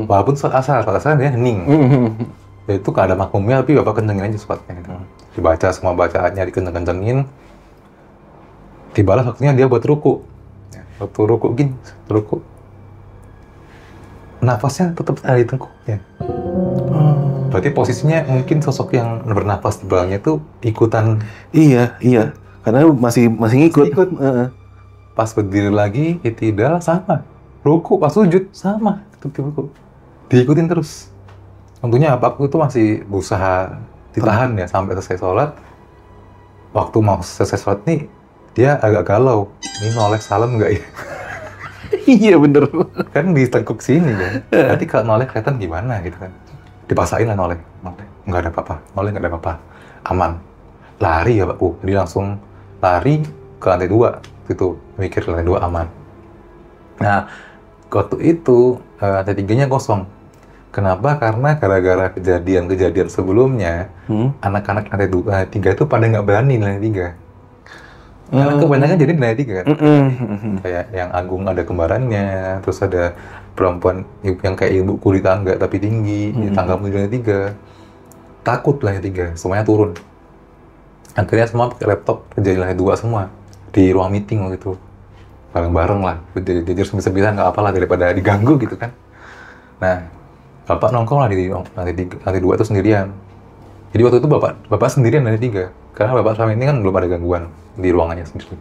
Walaupun sholat asar dia hening. Ya itu gak ada makmumnya tapi bapak kencengin aja sholatnya gitu. Dibaca semua bacaannya dikenceng-kencengin. Tibalah waktunya dia buat ruku. Waktu ruku gini, ruku. Nafasnya tetap ada di tengkuknya. Berarti posisinya mungkin sosok yang bernafas di belakangnya itu ikutan. Iya. Karena masih ngikut. Pas berdiri lagi, itidal sama. Ruku, pas sujud sama. Ruku. Diikutin terus. Tentunya bapakku itu masih berusaha ditahan ya sampai selesai sholat. Waktu mau selesai sholat nih, dia agak galau. Ini noleh salam nggak ya? Iya bener. Kan di tengkuk sini kan. Nanti kalau noleh kelihatan gimana gitu kan. Dipaksain lah noleh. Nggak ada apa-apa. Noleh nggak ada apa-apa. Aman. Lari ya Pakku. Jadi langsung lari ke lantai 2. Gitu. Mikir lantai 2 aman. Nah, waktu itu lantai 3-nya kosong. Kenapa? Karena gara-gara kejadian-kejadian sebelumnya, anak-anak lantai 3 itu pada nggak berani di lantai 3. Karena kebanyakan jadi di lantai 3 kan. Kayak yang Agung ada kembarannya, terus ada perempuan yang kayak ibuku di tangga tapi tinggi, di tangga di lantai 3. Takut lantai 3, semuanya turun. Akhirnya semua pakai laptop kerja di lantai 2 semua, di ruang meeting waktu itu. Bareng-bareng lah, jujur sembilan nggak apa lah daripada diganggu gitu kan. Nah, bapak nongkrong lah di lantai 2 itu sendirian. Jadi waktu itu bapak sendirian lantai 3. Karena bapak selama ini kan belum ada gangguan di ruangannya sendiri.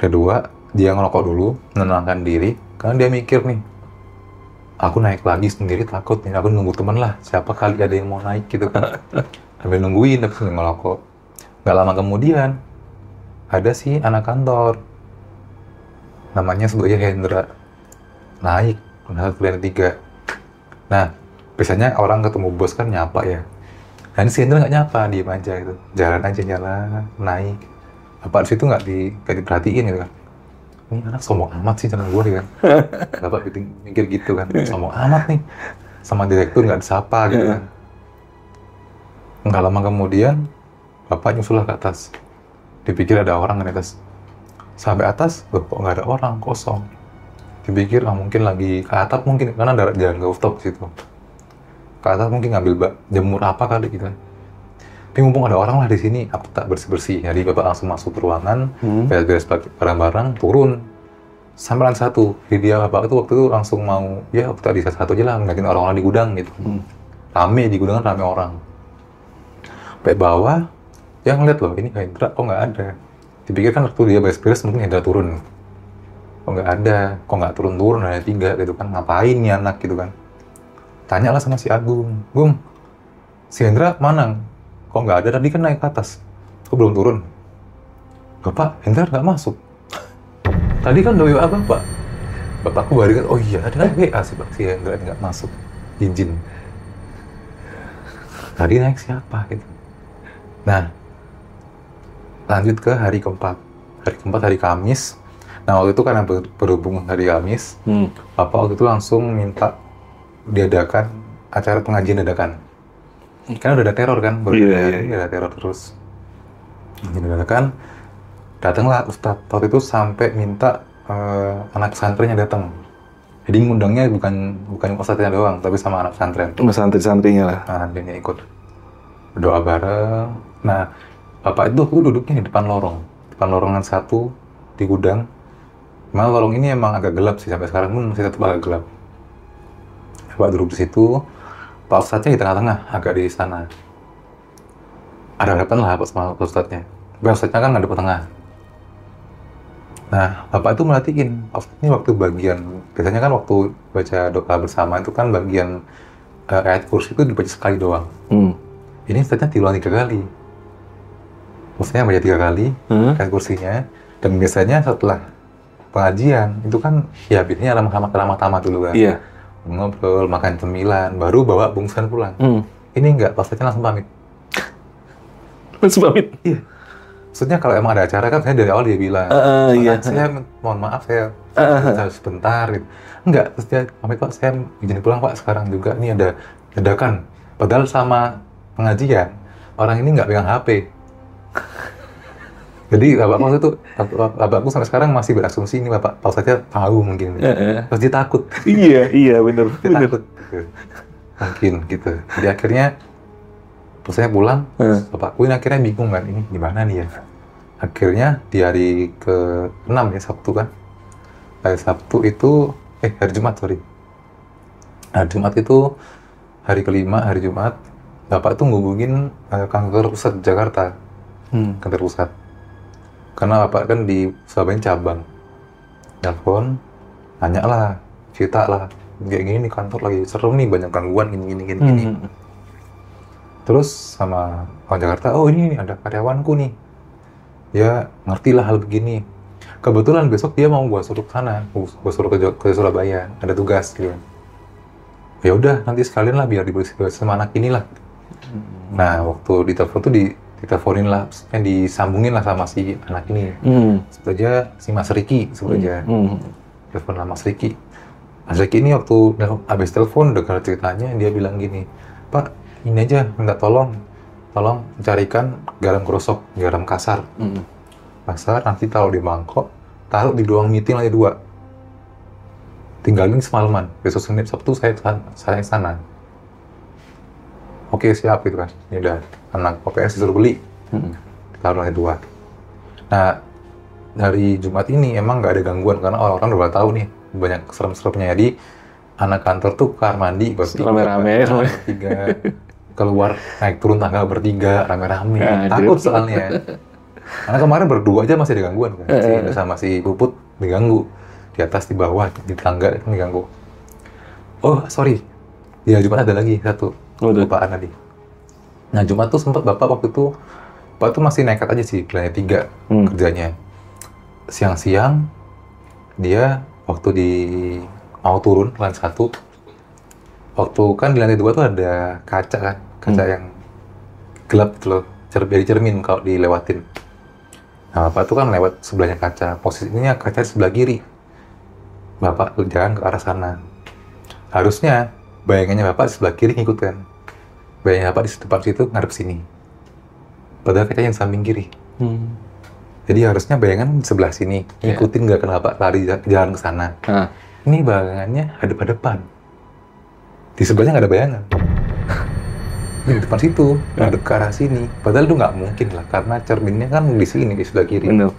Kedua, dia ngerokok dulu, menenangkan diri, karena dia mikir nih, aku naik lagi sendiri takut nih, aku nunggu teman lah, siapa kali ada yang mau naik gitu kan. Sambil nungguin, tapi ngerokok. Gak lama kemudian, ada si anak kantor, namanya sebut aja Hendra, naik, ke lantai 3. Nah, biasanya orang ketemu bos kan nyapa ya. Dan si Hendra nggak nyapa, diem aja gitu. Jalan, naik. Bapak di situ nggak diperhatiin gitu kan. Ini anak sombong amat sih sama gue kan. Bapak mikir gitu kan, sombong amat nih. Sama direktur nggak disapa gitu kan. Nggak lama kemudian, bapak nyusul lah ke atas. Dipikir ada orang di atas. Sampai atas, loh, kok nggak ada orang, kosong. Dipikir, mungkin lagi ke atap mungkin, karena ada jalan ke rooftop di situ. Ke atas mungkin ngambil jemur apa kali gitu. Tapi mumpung ada orang lah di sini, aku tak bersih-bersih. Jadi bapak langsung masuk ke ruangan, beres-beres barang-barang, turun. Sampai lantai 1. Jadi dia bapak itu waktu itu langsung mau, ya aku tadi satu aja lah, ngeliatin orang-orang di gudang gitu. Rame di gudang kan rame orang. Sampai bawah, dia ngeliat loh, ini Hendra kok nggak ada. Dipikir kan waktu dia beres-beres mungkin Hendra turun. Kok nggak ada, kok nggak turun-turun ada 3 gitu kan, ngapain nih anak gitu kan. Tanyalah sama si Agung, Gung, si Hendra mana? Kok nggak ada, tadi kan naik ke atas, kok belum turun? Bapak, Hendra nggak masuk. Tadi kan udah WA Bapak. Bapakku baru kan, oh iya, ada kan WA si Hendra nggak masuk, izin. Tadi naik siapa gitu. Nah, lanjut ke hari keempat. Hari Kamis. Nah, waktu itu karena berhubung hari Kamis, Bapak waktu itu langsung minta diadakan acara pengajian dadakan. Karena udah ada teror kan, ada teror terus. Pengajian dadakan, datanglah Ustadz. Waktu itu sampai minta anak pesantrennya datang. Jadi ngundangnya bukan Ustadznya doang, tapi sama anak pesantren. Santri-santrinya lah. Nah, dia ikut berdoa bareng. Nah, Bapak itu waktu duduknya di depan lorongan 1 di gudang. Malah lorong ini emang agak gelap sih, sampai sekarang pun masih tetap agak gelap. Bapak duduk di situ, Pak Ustadznya di tengah-tengah, agak di sana. Ada hadapan lah sama Pak Ustadznya. Pak Ustadznya kan nggak di tengah. Nah, bapak itu merhatiin, ini waktu bagian, biasanya kan waktu baca doa bersama itu kan bagian ayat kursi itu dibaca sekali doang. Ini ternyata diulang 3 kali. Maksudnya baca 3 kali ayat kursinya, dan biasanya setelah pengajian itu kan ya biasanya ramah tamat dulu kan. Iya. Ngobrol, makan cemilan, baru bawa bungkusan pulang. Ini enggak, pas aja langsung pamit. Langsung pamit? Iya. Maksudnya kalau emang ada acara kan, saya dari awal dia bilang, iya. saya mohon maaf, saya sebentar gitu. Enggak, terus dia pamit, Pak, saya izin pulang Pak, sekarang juga ini ada ledakan. Padahal sama pengajian, orang ini nggak pegang HP. Jadi bapakku sampai sekarang masih berasumsi ini bapak saja tahu mungkin. Terus dia takut. Iya benar. Dia takut gitu. Mungkin gitu. Jadi akhirnya pas saya pulang, bapakku ini akhirnya bingung kan, ini gimana nih ya. Akhirnya di hari ke-6 ya, Sabtu kan. Hari Sabtu itu, hari Jumat, sorry. Hari Jumat itu, hari ke-5, hari Jumat, bapak tuh ngubungin kantor pusat Jakarta. Kantor pusat. Karena bapak kan di Surabaya cabang. Telepon, nanya lah, cerita lah. Kayak gini nih kantor lagi serem nih, banyak gangguan gini. Terus sama orang Jakarta, oh ini ada karyawanku nih. Dia ngerti lah hal begini. Kebetulan besok dia mau gua suruh ke sana, gua suruh ke Surabaya, ada tugas gitu. Ya udah, nanti sekalian lah biar diberi sama anak inilah. Nah, waktu ditelepon tuh diteleponin lah, disambungin lah sama si anak ini. Sebut aja si Mas Riki, sebut aja. Telepon sama Mas Riki. Mas Riki ini waktu habis telepon dengar ceritanya, dia bilang gini, Pak, ini aja minta tolong carikan garam krosok, garam kasar. Kasar nanti taruh di mangkok, taruh di ruang meeting lantai 2. Tinggalin semalaman. Besok Senin Sabtu saya sana. Oke, siap gitu kan. Ini udah anak OPS disuruh beli. Taruh lantai 2. Nah, dari Jumat ini emang nggak ada gangguan karena orang-orang udah tahu nih banyak serem-seremnya. Jadi anak kantor tuh kamar mandi rame-rame bertiga, keluar naik turun tangga bertiga rame-rame, takut soalnya. Karena kemarin berdua aja masih ada gangguan kan, sama si Puput diganggu di atas di bawah di tangga diganggu. Oh sorry, ya Jumat ada lagi satu lupaan tadi. Nah Jumat tuh sempat bapak tuh masih nekat aja sih, lantai 3 kerjanya. Siang-siang dia waktu mau turun lantai 1, waktu kan di lantai 2 tuh ada kaca yang gelap gitu loh, jadi cermin kalau dilewatin. Nah, Bapak tuh kan lewat sebelahnya kaca, posisinya kaca di sebelah kiri. Bapak jalan ke arah sana. Harusnya bayangannya Bapak di sebelah kiri ngikut kan. Bayangannya Bapak di depan situ ngadep sini. Padahal kacanya yang samping kiri. Jadi harusnya bayangan di sebelah sini, ngikutin nggak kena Bapak lari jalan ke sana. Ini bayangannya hadap-hadapan. Di sebelahnya nggak ada bayangan. Di depan situ, ngadep ke arah sini. Padahal itu nggak mungkin lah, karena cerminnya kan di sini, di sebelah kiri. Benar.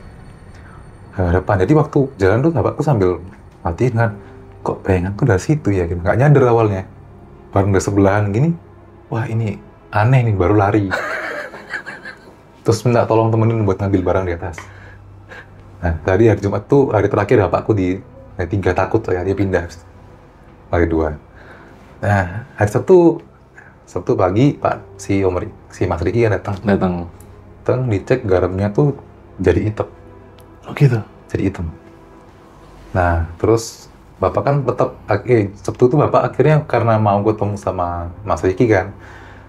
Hadapan. Jadi waktu jalan tuh bapakku sambil matiin kan, kok bayanganku dari situ ya, gitu. Nggak nyadar awalnya. Baru udah sebelahan gini, wah ini aneh nih, baru lari. Terus minta tolong temenin buat ngambil barang di atas. Nah, tadi hari Jumat tuh, hari terakhir bapakku di hari 3 takut ya, dia pindah. Hari 2. Nah, hari Sabtu pagi, si Mas Riki datang, dicek garamnya tuh jadi hitam. Oh gitu? Jadi hitam. Nah, terus Bapak kan tetap, Sabtu tuh Bapak akhirnya karena mau ketemu sama Mas Riki kan,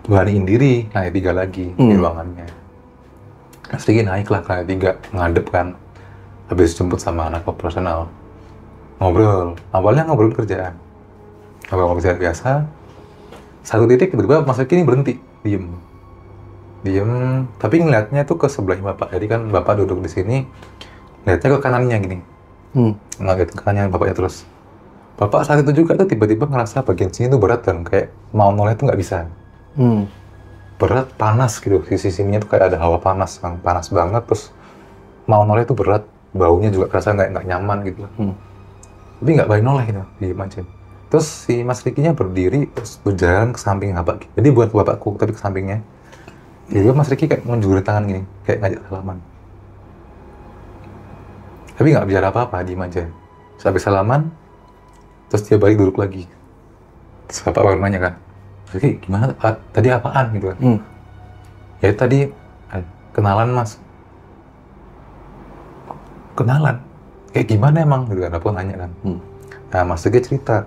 beraniin diri, lantai 3 lagi di ruangannya. Mas Riki naiklah ke lantai 3, ngadep kan, habis jemput sama anak operasional. Ngobrol, awalnya ngobrol kerjaan. Ngobrol kerjaan biasa, satu titik tiba-tiba Mas Riki ini berhenti, diem, tapi ngeliatnya tuh ke sebelahnya Bapak. Jadi kan Bapak duduk di sini, ngeliatnya ke kanannya gini, ngeliat ke kanannya Bapaknya terus. Bapak saat itu juga tuh tiba-tiba ngerasa bagian sini tuh berat dan kayak mau noleh tuh nggak bisa. Berat, panas gitu, sisi sininya tuh kayak ada hawa panas, yang panas banget, terus mau noleh tuh berat, baunya juga kerasa nggak nyaman gitu. Tapi nggak balik noleh gitu, diem aja. Terus si Mas Rikinya berdiri, terus berjalan ke samping Bapak. Jadi bukan ke bapakku, tapi ke sampingnya. Jadi Mas Riki kayak menjulur tangan gini, kayak ngajak salaman. Tapi nggak bicara apa-apa, diem aja. Sampai salaman, terus dia balik duduk lagi. Terus bapak baru nanya kan, "Oke, gimana Pak? Tadi apaan?" gitu kan. Ya tadi, kenalan mas. Kenalan? Kayak gimana emang? Gitu kan, aku nanya kan. Nah, Mas Riki cerita,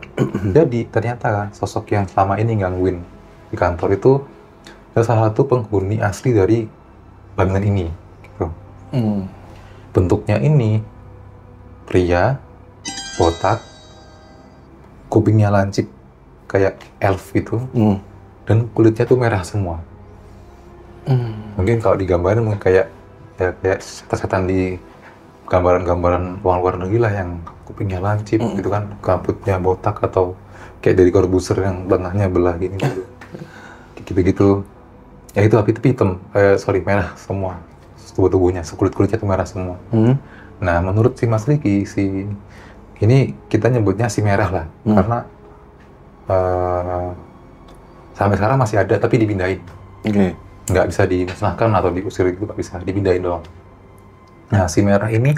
jadi ternyata sosok yang selama ini gangguin di kantor itu adalah salah satu penghuni asli dari bangunan ini. Gitu. Bentuknya ini, pria, botak, kupingnya lancip, kayak elf gitu, dan kulitnya tuh merah semua. Mungkin kalau digambarin mungkin kayak setan di gambaran-gambaran luar negeri lah yang kupingnya lancip gitu kan, rambutnya botak atau kayak dari Corbuzier yang tengahnya belah gini gitu. Ya itu tapi hitam, merah semua tubuhnya, kulit-kulitnya tuh merah semua. Nah menurut si Mas Riki, ini kita nyebutnya si merah lah, karena sampai sekarang masih ada tapi dipindahin. Nggak bisa dimusnahkan atau diusir gitu, nggak bisa, dipindahin doang. Nah, si merah ini,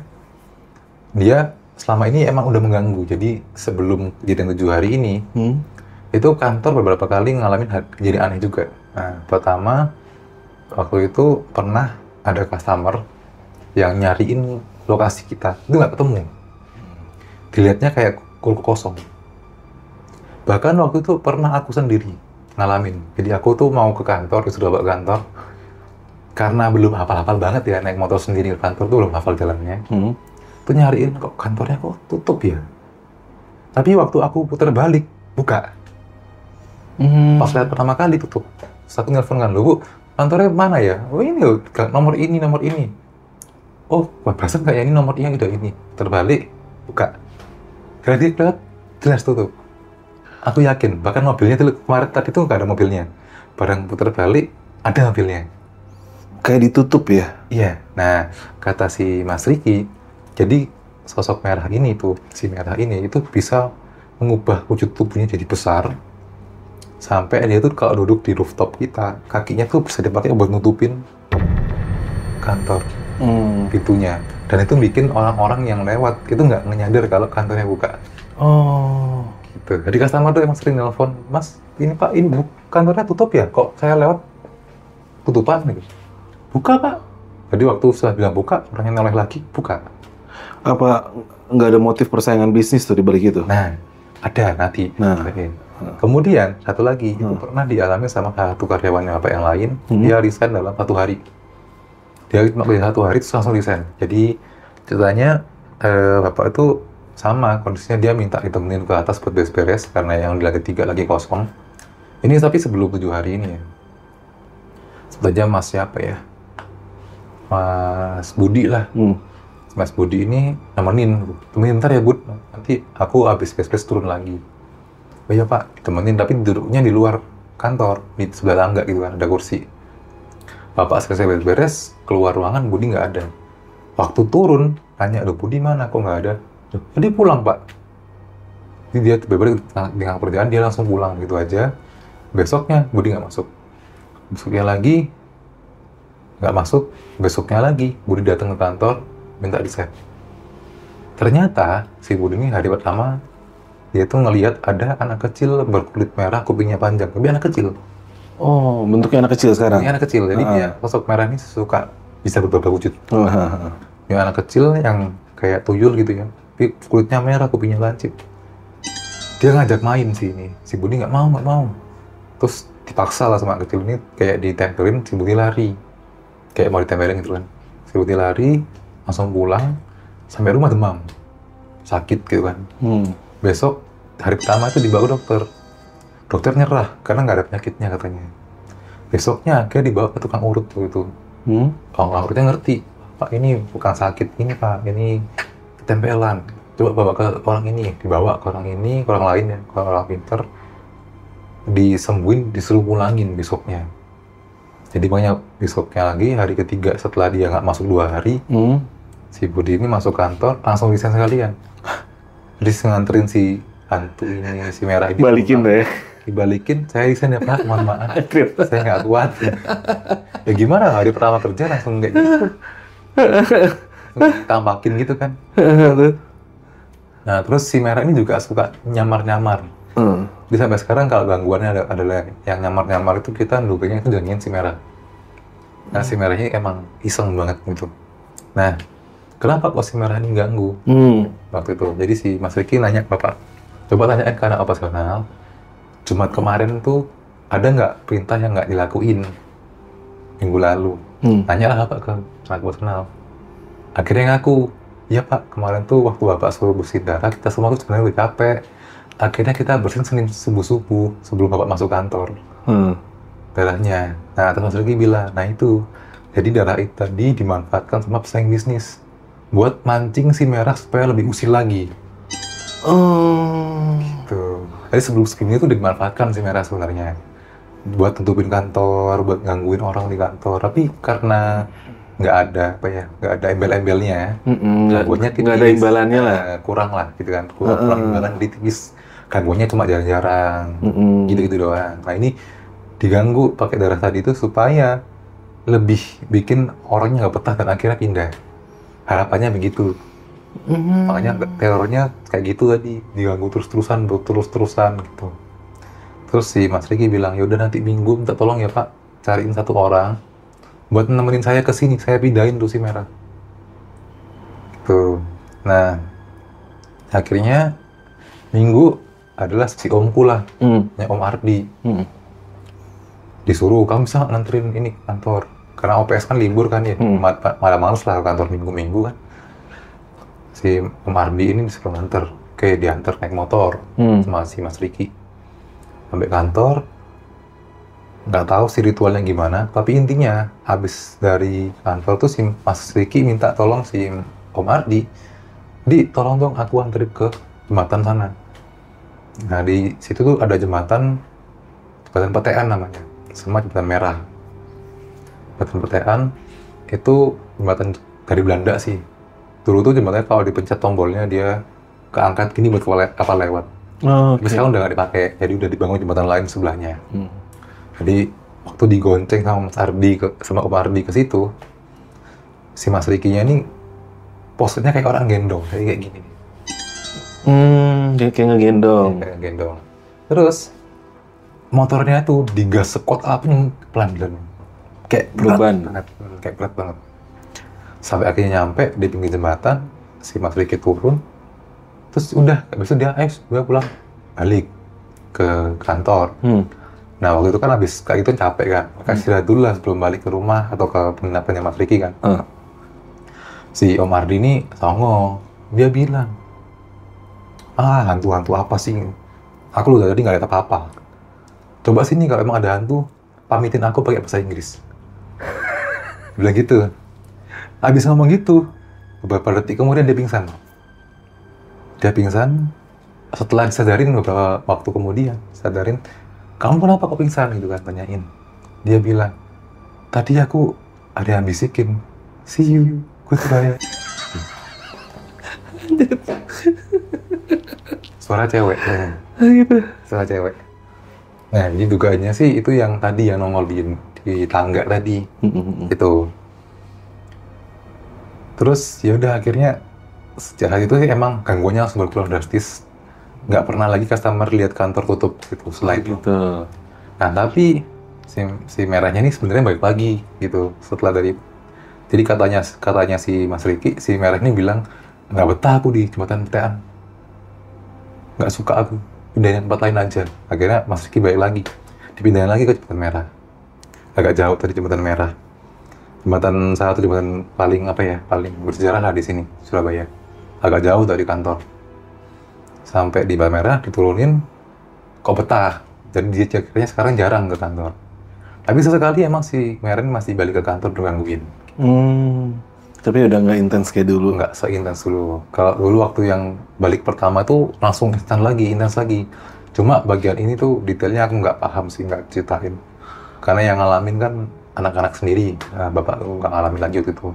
dia selama ini emang udah mengganggu. Jadi, sebelum kejadian 7 hari ini, itu kantor beberapa kali ngalamin kejadian aneh juga. Nah, pertama, waktu itu pernah ada customer yang nyariin lokasi kita. Itu nggak ketemu. Dilihatnya kayak kosong. Bahkan waktu itu pernah aku sendiri ngalamin. Jadi, aku tuh mau ke kantor, disuruh bawa ke kantor. Karena belum hafal-hafal banget ya, naik motor sendiri ke kantor tuh belum hafal jalannya. Tuh nyariin, kok kantornya kok tutup ya? Tapi waktu aku putar balik, buka. Pas lihat pertama kali tutup. Terus aku nelfon kan, "Loh Bu, kantornya mana ya?" "Oh ini loh, nomor ini. "Oh, perasaan kayak ini nomornya udah ini." Terbalik, buka. Jadi kelihatan jelas tutup. Aku yakin, bahkan mobilnya tuh kemarin tadi tuh nggak ada mobilnya. Barang putar balik, ada mobilnya. Kayak ditutup ya? Iya. Nah, kata si Mas Riki, jadi sosok merah ini tuh, si merah ini itu bisa mengubah wujud tubuhnya jadi besar, sampai dia tuh kalau duduk di rooftop kita, kakinya tuh bisa dipakai buat nutupin kantor, pintunya. Dan itu bikin orang-orang yang lewat itu nggak nyadar kalau kantornya buka. Gitu. Jadi customer tuh emang sering nelpon, "Mas, ini Pak, ini kantornya tutup ya? Kok saya lewat tutupan?" gitu. "Buka Pak." Jadi waktu sudah bilang buka, orangnya noleh lagi, buka. Apa nggak ada motif persaingan bisnis tuh di balik itu? Nah, ada nanti. Kemudian satu lagi, itu pernah dialami sama satu karyawannya Bapak yang lain, dia resign dalam 1 hari. Dia cuma kerja 1 hari, terus langsung resign. Jadi ceritanya Bapak itu sama kondisinya, dia minta ditemenin ke atas buat beres-beres, karena yang di lantai 3 lagi kosong. Ini tapi sebelum 7 hari ini ya. Sebut aja Mas siapa ya? Mas Budi lah. Mas Budi ini nemenin, "Temenin bentar ya Bud, nanti aku habis beres-beres turun lagi." "Oh iya Pak," ditemenin, tapi duduknya di luar kantor, di sebelah tangga gitu kan, ada kursi. Bapak selesai beres-beres, keluar ruangan, Budi nggak ada. Waktu turun, tanya, "Loh Budi mana? Kok nggak ada?" "Loh, dia pulang Pak." Jadi dia tiba-tiba dengan kerjaan, dia langsung pulang gitu aja. Besoknya, Budi nggak masuk. Besoknya lagi, nggak masuk. Besoknya lagi, Budi datang ke kantor, minta di-set. Ternyata, si Budi ini hari pertama, dia tuh ngelihat ada anak kecil berkulit merah, kupingnya panjang. Tapi anak kecil. Oh, bentuknya anak kecil sekarang? Ini anak kecil, jadi dia sosok merah ini suka bisa berubah wujud. Ini anak kecil yang kayak tuyul gitu ya, tapi kulitnya merah, kupingnya lancip. Dia ngajak main si Budi nggak mau. Terus dipaksa lah sama anak kecil ini, kayak ditempelin, si Budi lari. Kayak mau ditempelin gitu kan. Si Budi lari, langsung pulang, sampai rumah demam. Sakit gitu kan. Besok, hari pertama itu dibawa ke dokter. Dokter nyerah, karena nggak ada penyakitnya katanya. Besoknya, akhirnya dibawa ke tukang urut gitu. Tukang urutnya ngerti, "Pak, ini bukan sakit ini Pak, ini ketempelan. Coba bawa ke orang ini." Dibawa ke orang ini, ke orang lain ya, ke orang pinter. Disembuhin, disuruh pulangin besoknya. Jadi banyak besoknya lagi, hari ketiga setelah dia nggak masuk 2 hari, si Budi ini masuk kantor, langsung resign sekalian. Jadi nganterin si hantu ini, si merah ini. Balikin deh. Dibalikin, "Saya resign ya Pak, mohon maaf. Saya nggak kuat." Ya gimana, hari pertama kerja langsung kayak gitu. tampakin gitu kan. Nah terus si merah ini juga suka nyamar-nyamar. Jadi sampai sekarang kalau gangguannya adalah yang nyamar-nyamar itu kita duganya itu jangan si merah. Nah si merah ini emang iseng banget gitu. Nah kenapa kok si merah ini ganggu waktu itu? Jadi si Mas Riki nanya Bapak, coba tanyain ke anak operasional, Jumat kemarin tuh ada nggak perintah yang nggak dilakuin minggu lalu? Tanyalah Bapak ke anak operasional. Akhirnya ngaku, iya Pak, kemarin tuh waktu Bapak suruh bersihin darah, kita semua tuh sebenarnya udah capek. Akhirnya kita bersihin Senin subuh-subuh sebelum Bapak masuk kantor. Darahnya. Nah, terus Mas Riki bilang, nah itu, jadi darah itu tadi dimanfaatkan sama pesaing bisnis buat mancing si merah supaya lebih usil lagi. Gitu. Jadi sebelumnya itu dimanfaatkan si merah sebenarnya buat tutupin kantor, buat gangguin orang di kantor. Tapi karena nggak ada embel-embelnya, gangguannya tipis, nggak ada imbalannya lah, kurang lah gitu kan, kurang imbalan, jadi tipis. Gangguannya cuma jarang-jarang, gitu-gitu doang. Nah ini diganggu pakai darah tadi itu supaya lebih bikin orangnya nggak betah dan akhirnya pindah. Harapannya begitu. Makanya terornya kayak gitu tadi, diganggu terus-terusan gitu. Terus si Mas Riki bilang, yaudah nanti Minggu minta tolong ya Pak, cariin satu orang buat nemenin saya ke sini, saya pindahin tuh si merah. Tuh. Nah, akhirnya Minggu adalah si omku lah, Om Ardi. Disuruh, kamu bisa nganterin ini ke kantor. Karena OPS kan libur kan ya, malah males lah ke kantor minggu-minggu kan. Si Om Ardi ini disuruh nganter, diantar naik motor sama si Mas Riki. Sampai kantor, nggak tahu si ritualnya gimana, tapi intinya habis dari kantor tuh si Mas Riki minta tolong si Om Ardi, tolong dong aku anterin ke jembatan sana. Nah di situ tuh ada jembatan Petean namanya, sama jembatan merah. Jembatan Petean itu jembatan dari Belanda sih. Dulu tuh jembatannya kalau dipencet tombolnya dia keangkat gini buat kapal lewat. Tapi sekarang udah nggak dipakai, jadi udah dibangun jembatan lain sebelahnya. Jadi waktu digonceng sama sama Om Ardi ke situ, si Mas Rikinya ini posturnya kayak orang gendong, kayak gini. Kayak ngegendong. Kayak gendong. Terus motornya tuh digas sekuat apa pelan-pelan. Kayak beban banget, kayak berat banget. Sampai akhirnya nyampe di pinggir jembatan, si Mas Riki turun. Terus udah, habis itu dia pulang balik ke kantor. Nah waktu itu kan habis kayak gitu capek kan, maka istirahat dulu lah sebelum balik ke rumah atau ke penginapannya Mas Riki kan. Si Om Ardi ini songong, dia bilang, hantu-hantu apa sih? Aku udah tadi nggak lihat apa-apa. Coba sini kalau emang ada hantu, pamitin aku pakai bahasa Inggris. Bilang gitu. Habis ngomong gitu, beberapa detik kemudian dia pingsan. Setelah disadarin beberapa waktu kemudian, kamu kenapa kok pingsan gitu kan, tanyain. Dia bilang, tadi aku ada yang bisikin, see you, goodbye. Suara cewek. Suara cewek. Nah, jadi dugaannya sih itu yang tadi yang nongol di tangga tadi. Itu. Terus ya udah akhirnya sejak hari itu sih emang gangguannya langsung berkurang drastis. Nggak pernah lagi customer lihat kantor tutup gitu setelah itu. Nah tapi si merahnya ini sebenarnya balik lagi gitu setelah dari. Jadi katanya si Mas Riki, si merah ini bilang nggak betah aku di jembatan Petean. Nggak suka aku, pindahin tempat lain aja. Akhirnya Mas Riki balik lagi, dipindahin lagi ke jembatan merah. Agak jauh tadi jembatan merah. Jembatan satu jembatan paling bersejarah lah di sini, Surabaya. Agak jauh dari kantor. Sampai di Jembatan Merah diturunin, kok betah. Jadi dia akhirnya sekarang jarang ke kantor. Tapi sesekali emang si Merah ini masih balik ke kantor untuk gangguin. Tapi udah nggak intens kayak dulu? Nggak seintens dulu. Kalau dulu waktu yang balik pertama tuh langsung intens lagi. Cuma bagian ini tuh detailnya aku nggak paham sih, nggak ceritain. Karena yang ngalamin kan anak-anak sendiri, bapak tuh nggak ngalamin lagi waktu itu.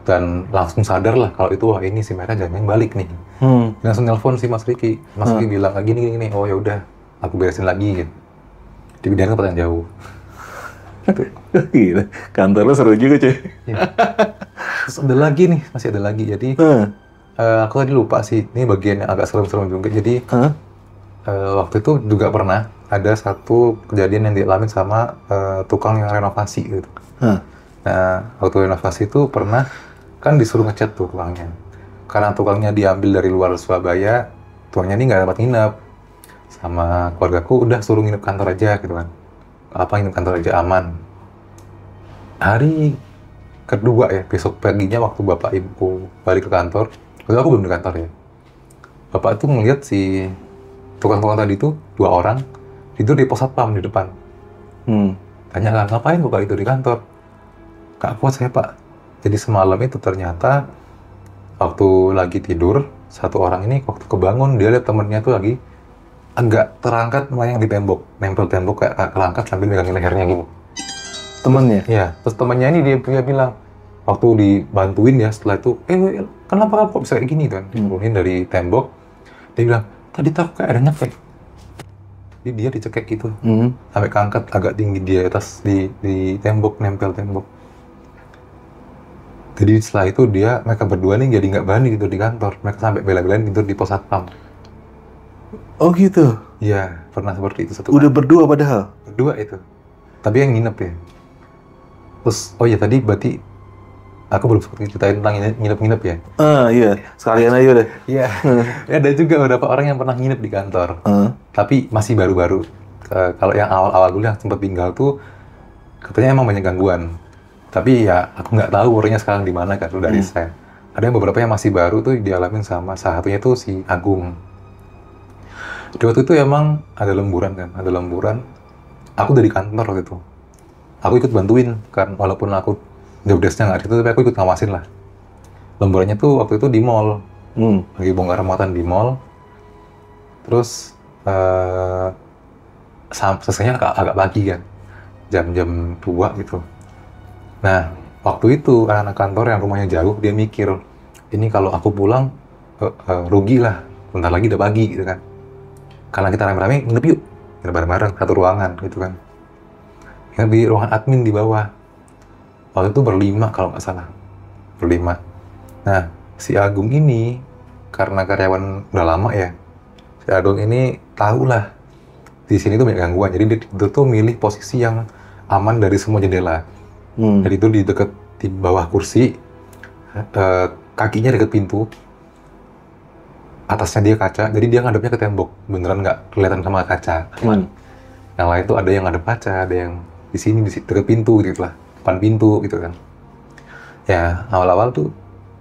Dan langsung sadar lah kalau itu, wah ini si Merah jangan balik nih. Langsung nelpon si Mas Riki. Mas Riki bilang kayak gini, oh ya udah, aku beresin lagi gitu. Dipindahin ke tempat yang jauh. Gila, kantor lo seru juga cuy. Terus ada lagi nih, masih ada lagi. Jadi aku tadi lupa sih, ini bagian yang agak serem-serem juga. Jadi waktu itu juga pernah ada satu kejadian yang dialami sama tukang yang renovasi gitu. Nah, waktu renovasi itu pernah kan disuruh ngecat tuh tukangnya. Karena tukangnya diambil dari luar Surabaya, tukangnya ini nggak dapat nginep. Sama keluargaku udah suruh nginep kantor aja gitu kan. Apa nginep kantor aja aman. Hari kedua ya, besok paginya waktu bapak ibu balik ke kantor, waktu aku belum di kantor ya. Bapak itu ngeliat si tukang-tukang tadi itu 2 orang tidur di pos satpam di depan. Tanya kan, ngapain bapak itu di kantor? Gak kuat saya pak. Jadi semalam itu ternyata waktu lagi tidur, satu orang ini waktu kebangun dia lihat temennya tuh lagi agak terangkat melayang di tembok, nempel tembok kayak terangkat sambil megangin lehernya gitu. Temennya? Iya, terus temennya ini dia bilang waktu dibantuin ya setelah itu, kenapa kok bisa kayak gini kan? Dibunuhin dari tembok, dia bilang tadi tuh kayak ada nyepek. Jadi dia dicekek gitu, sampai keangkat agak tinggi di atas di tembok, nempel tembok. Jadi setelah itu mereka berdua nih jadi nggak berani tidur di kantor, mereka sampai bela-belain tidur di pos satpam. Oh gitu? Iya, pernah seperti itu satu Udah kali. berdua padahal? Berdua itu, tapi yang nginep ya. Terus, oh iya tadi berarti aku belum sempat ceritain tentang nginep-nginep ya? Iya, sekalian aja deh. Iya, ada juga beberapa orang yang pernah nginep di kantor, tapi masih baru-baru. Kalau yang awal-awal dulu yang sempat tinggal tuh, katanya emang banyak gangguan. Tapi ya aku nggak tahu umurnya sekarang di mana kan, udah resign. Ada yang beberapa yang masih baru tuh dialamin sama salah satunya tuh si Agung. Di waktu itu emang ada lemburan kan, ada lemburan. Aku dari kantor waktu itu. Aku ikut bantuin kan, walaupun aku job desk-nya nggak itu, tapi aku ikut ngawasin lah. Lemburannya tuh waktu itu di mall, lagi bongkar muatan di mall. Terus selesainya agak pagi kan, jam-jam 2 gitu. Nah, waktu itu anak kantor yang rumahnya jauh, dia mikir, ini kalau aku pulang rugi lah, bentar lagi udah pagi gitu kan. Karena kita rame-rame nginep yuk, nginep bareng-bareng satu ruangan gitu kan. Nginep di ruangan admin di bawah. Waktu itu berlima kalau nggak salah, berlima. Nah, si Agung ini karena karyawan udah lama ya, si Agung ini tahu lah di sini tuh banyak gangguan, jadi dia tuh milih posisi yang aman dari semua jendela. Jadi itu di dekat di bawah kursi, kakinya dekat pintu, atasnya dia kaca, jadi dia ngadepnya ke tembok, beneran nggak kelihatan sama kaca. Yang lain tuh ada yang ngadep kaca, ada yang di sini dekat pintu gitu lah, depan pintu gitu kan. Ya awal-awal tuh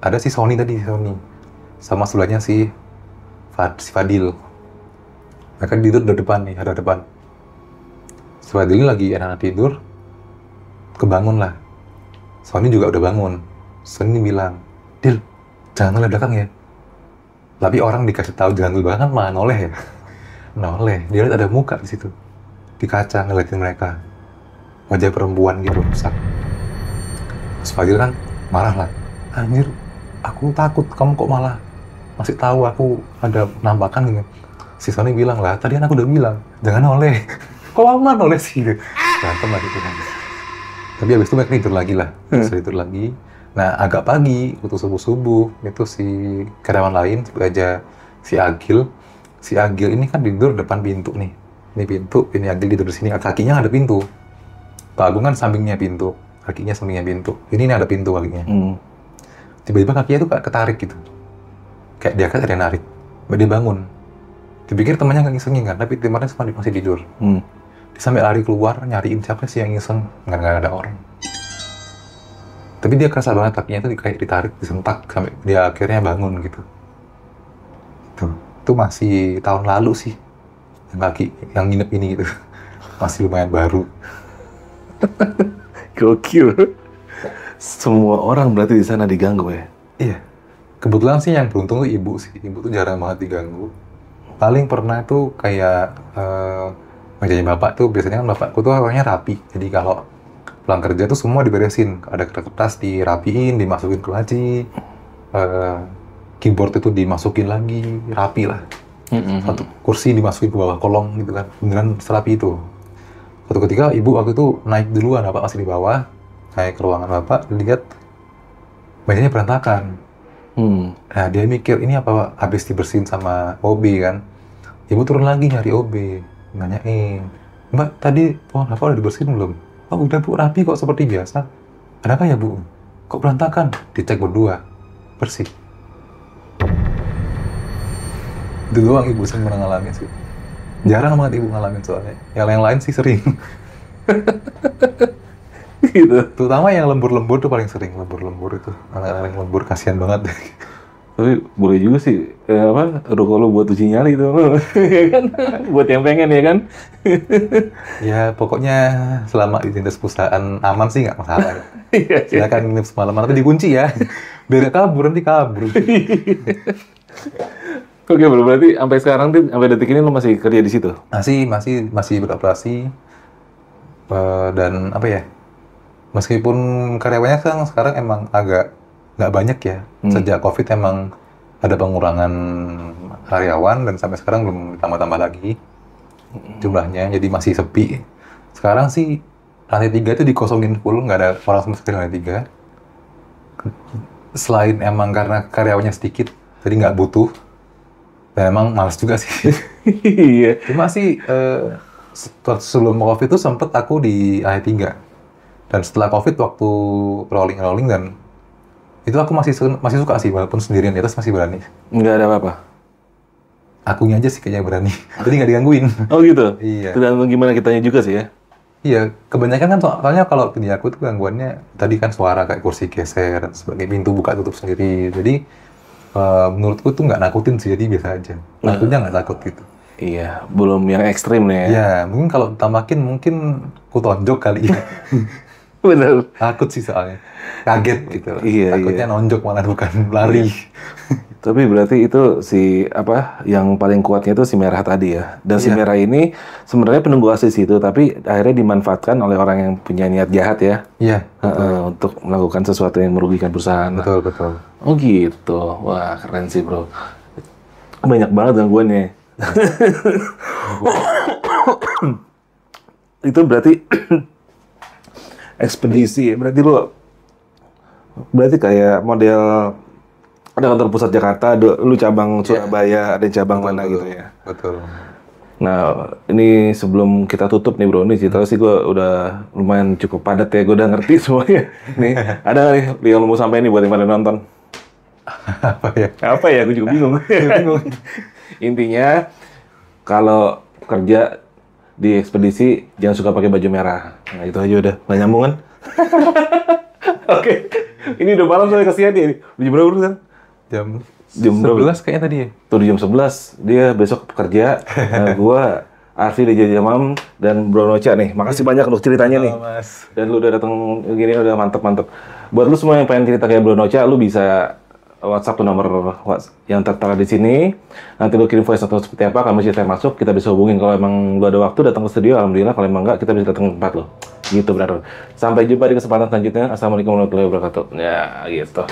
ada si Sony tadi, sama sebelahnya si Fadil. Mereka tidur di depan nih, ada depan. Si Fadil lagi enak tidur, kebangun lah. Sony juga udah bangun. Sony bilang, Dil, jangan noleh belakang ya. Tapi orang dikasih tahu jangan noleh belakang malah noleh ya. Noleh, dia lihat ada muka di situ. Di kaca ngeliatin mereka. Wajah perempuan gitu, rusak. Terus Fadil kan marah lah. Anjir, aku takut, kamu kok malah masih tahu aku ada penampakan gitu. Si Sony bilang lah, tadi kan aku udah bilang, jangan noleh. Kok lama noleh sih? Berantem lah gitu kan. Tapi habis itu mereka tidur lagi lah, tidur lagi. Nah agak pagi, waktu subuh-subuh, itu si karyawan lain, sebut aja si Agil. Si Agil ini kan tidur depan pintu nih. Ini pintu, ini Agil tidur di sini, kakinya ada pintu. Pak Agung kan sampingnya pintu, kakinya sampingnya pintu. Ini ada pintu kakinya. Tiba-tiba kakinya tuh kayak ketarik gitu. Kayak dia kan ada yang narik. Dia bangun. Dipikir temannya nggak ngisengin kan, tapi temannya masih tidur. Dia sampai lari keluar, nyariin siapa sih yang ngiseng. Nggak ada orang. Tapi dia kerasa banget kakinya tuh kayak ditarik, disentak, sampai dia akhirnya bangun gitu. Itu masih tahun lalu sih. Yang nginep ini gitu. Masih lumayan baru. Gokil. Semua orang berarti di sana diganggu ya? Iya. Kebetulan sih yang beruntung tuh ibu sih. Ibu tuh jarang banget diganggu. Paling pernah tuh kayak mejanya bapak tuh, biasanya kan bapakku tuh orangnya rapi. Jadi kalau pulang kerja tuh semua diberesin. Ada kertas dirapiin, dimasukin ke laci. Keyboard itu dimasukin lagi, rapi lah. Satu kursi dimasukin ke bawah kolong gitu kan. Beneran serapi itu. Suatu ketika ibu waktu itu naik duluan, bapak masih di bawah. Naik ke ruangan bapak, lihat mejanya berantakan. Nah, dia mikir, ini apa habis dibersihin sama OB kan? Ibu turun lagi nyari OB, nanyain, Mbak, tadi pohon apa udah dibersihin belum? Oh, udah Bu, rapi kok seperti biasa. Ada apa ya Bu? Kok berantakan? Dicek berdua, bersih. Itu doang ibu sering pernah ngalamin sih. Jarang banget ibu ngalamin soalnya. Yang lain sih sering. Gitu. Terutama yang lembur-lembur tuh paling sering. Lembur-lembur itu. Anak-anak yang lembur kasihan banget. Tapi boleh juga sih, rokok lo buat uji nyali itu, ya kan? Buat yang pengen ya kan? Ya pokoknya selama di dinas perusahaan aman sih nggak masalah. Iya, iya. Silakan nginep semalaman tapi dikunci ya. Biar nggak kabur, nanti kabur. Oke bro, berarti sampai sekarang, sampai detik ini lo masih kerja di situ? Masih beroperasi. Dan apa ya? Meskipun karyawannya sekarang emang agak nggak banyak ya. Sejak COVID emang ada pengurangan karyawan dan sampai sekarang belum tambah-tambah lagi jumlahnya. Jadi masih sepi. Sekarang sih lantai 3 itu dikosongin full, nggak ada orang sama sekali lantai 3. Selain emang karena karyawannya sedikit, jadi nggak butuh. Dan emang males juga sih. Iya. Cuma sih sebelum COVID itu sempet aku di lantai 3. Dan setelah COVID waktu rolling dan itu aku masih suka sih, walaupun sendirian di atas masih berani. Nggak ada apa-apa? Akunya aja sih kayaknya berani. Jadi nggak digangguin. Oh gitu? Iya. Tergantung gimana kitanya juga sih ya? Iya, kebanyakan kan soalnya kalau di aku tuh gangguannya tadi kan suara kayak kursi geser, sebagai pintu buka tutup sendiri. Jadi menurutku tuh nggak nakutin sih, jadi biasa aja. Takutnya nggak takut gitu. Iya, belum yang ekstrim nih ya? Ya, mungkin kalau tambahin mungkin ku tonjok kali ya. Bener. Takut sih soalnya. Kaget gitu. Iya, Takutnya iya. nonjok malah bukan lari. Tapi berarti itu yang paling kuatnya itu si merah tadi ya. Dan si Iya. merah ini sebenarnya penunggu asis itu, tapi akhirnya dimanfaatkan oleh orang yang punya niat jahat ya. Iya, Untuk melakukan sesuatu yang merugikan perusahaan. betul. Oh gitu. Wah, keren sih, bro. Banyak banget gangguannya. Itu berarti ekspedisi. Berarti kayak model ada kantor pusat Jakarta, lu cabang Surabaya, ada cabang mana gitu ya. Betul. Nah, ini sebelum kita tutup nih bro, ini cerita sih gue udah lumayan cukup padat ya, gue udah ngerti semuanya. Nih, ada nih yang lu mau sampaikan nih buat yang pada nonton. Apa ya? Apa ya, gue juga bingung. Intinya, kalau kerja di ekspedisi, jangan suka pakai baju merah. Nah, itu aja udah, nggak nyambung kan? Oke, ini udah malam soalnya kasihan dia. Jam berapa bro kan? Jam berapa? 11 kayaknya tadi ya? Tuh jam 11, dia besok kerja. Nah, gua Arfi dari Jajah Mam dan Bro Nocha nih. Makasih banyak untuk ceritanya nih. Mas. Dan lu udah datang gini udah mantep. Buat lu semua yang pengen cerita kayak Bro Nocha, lu bisa WhatsApp tuh nomor yang tertera di sini. Nanti lu kirim voice atau seperti apa, kami cerita masuk, kita bisa hubungin. Kalau emang lu ada waktu datang ke studio, alhamdulillah. Kalau emang enggak, kita bisa datang ke tempat lu. Gitu, brother. Sampai jumpa di kesempatan selanjutnya. Assalamualaikum warahmatullahi wabarakatuh. Ya, gitu.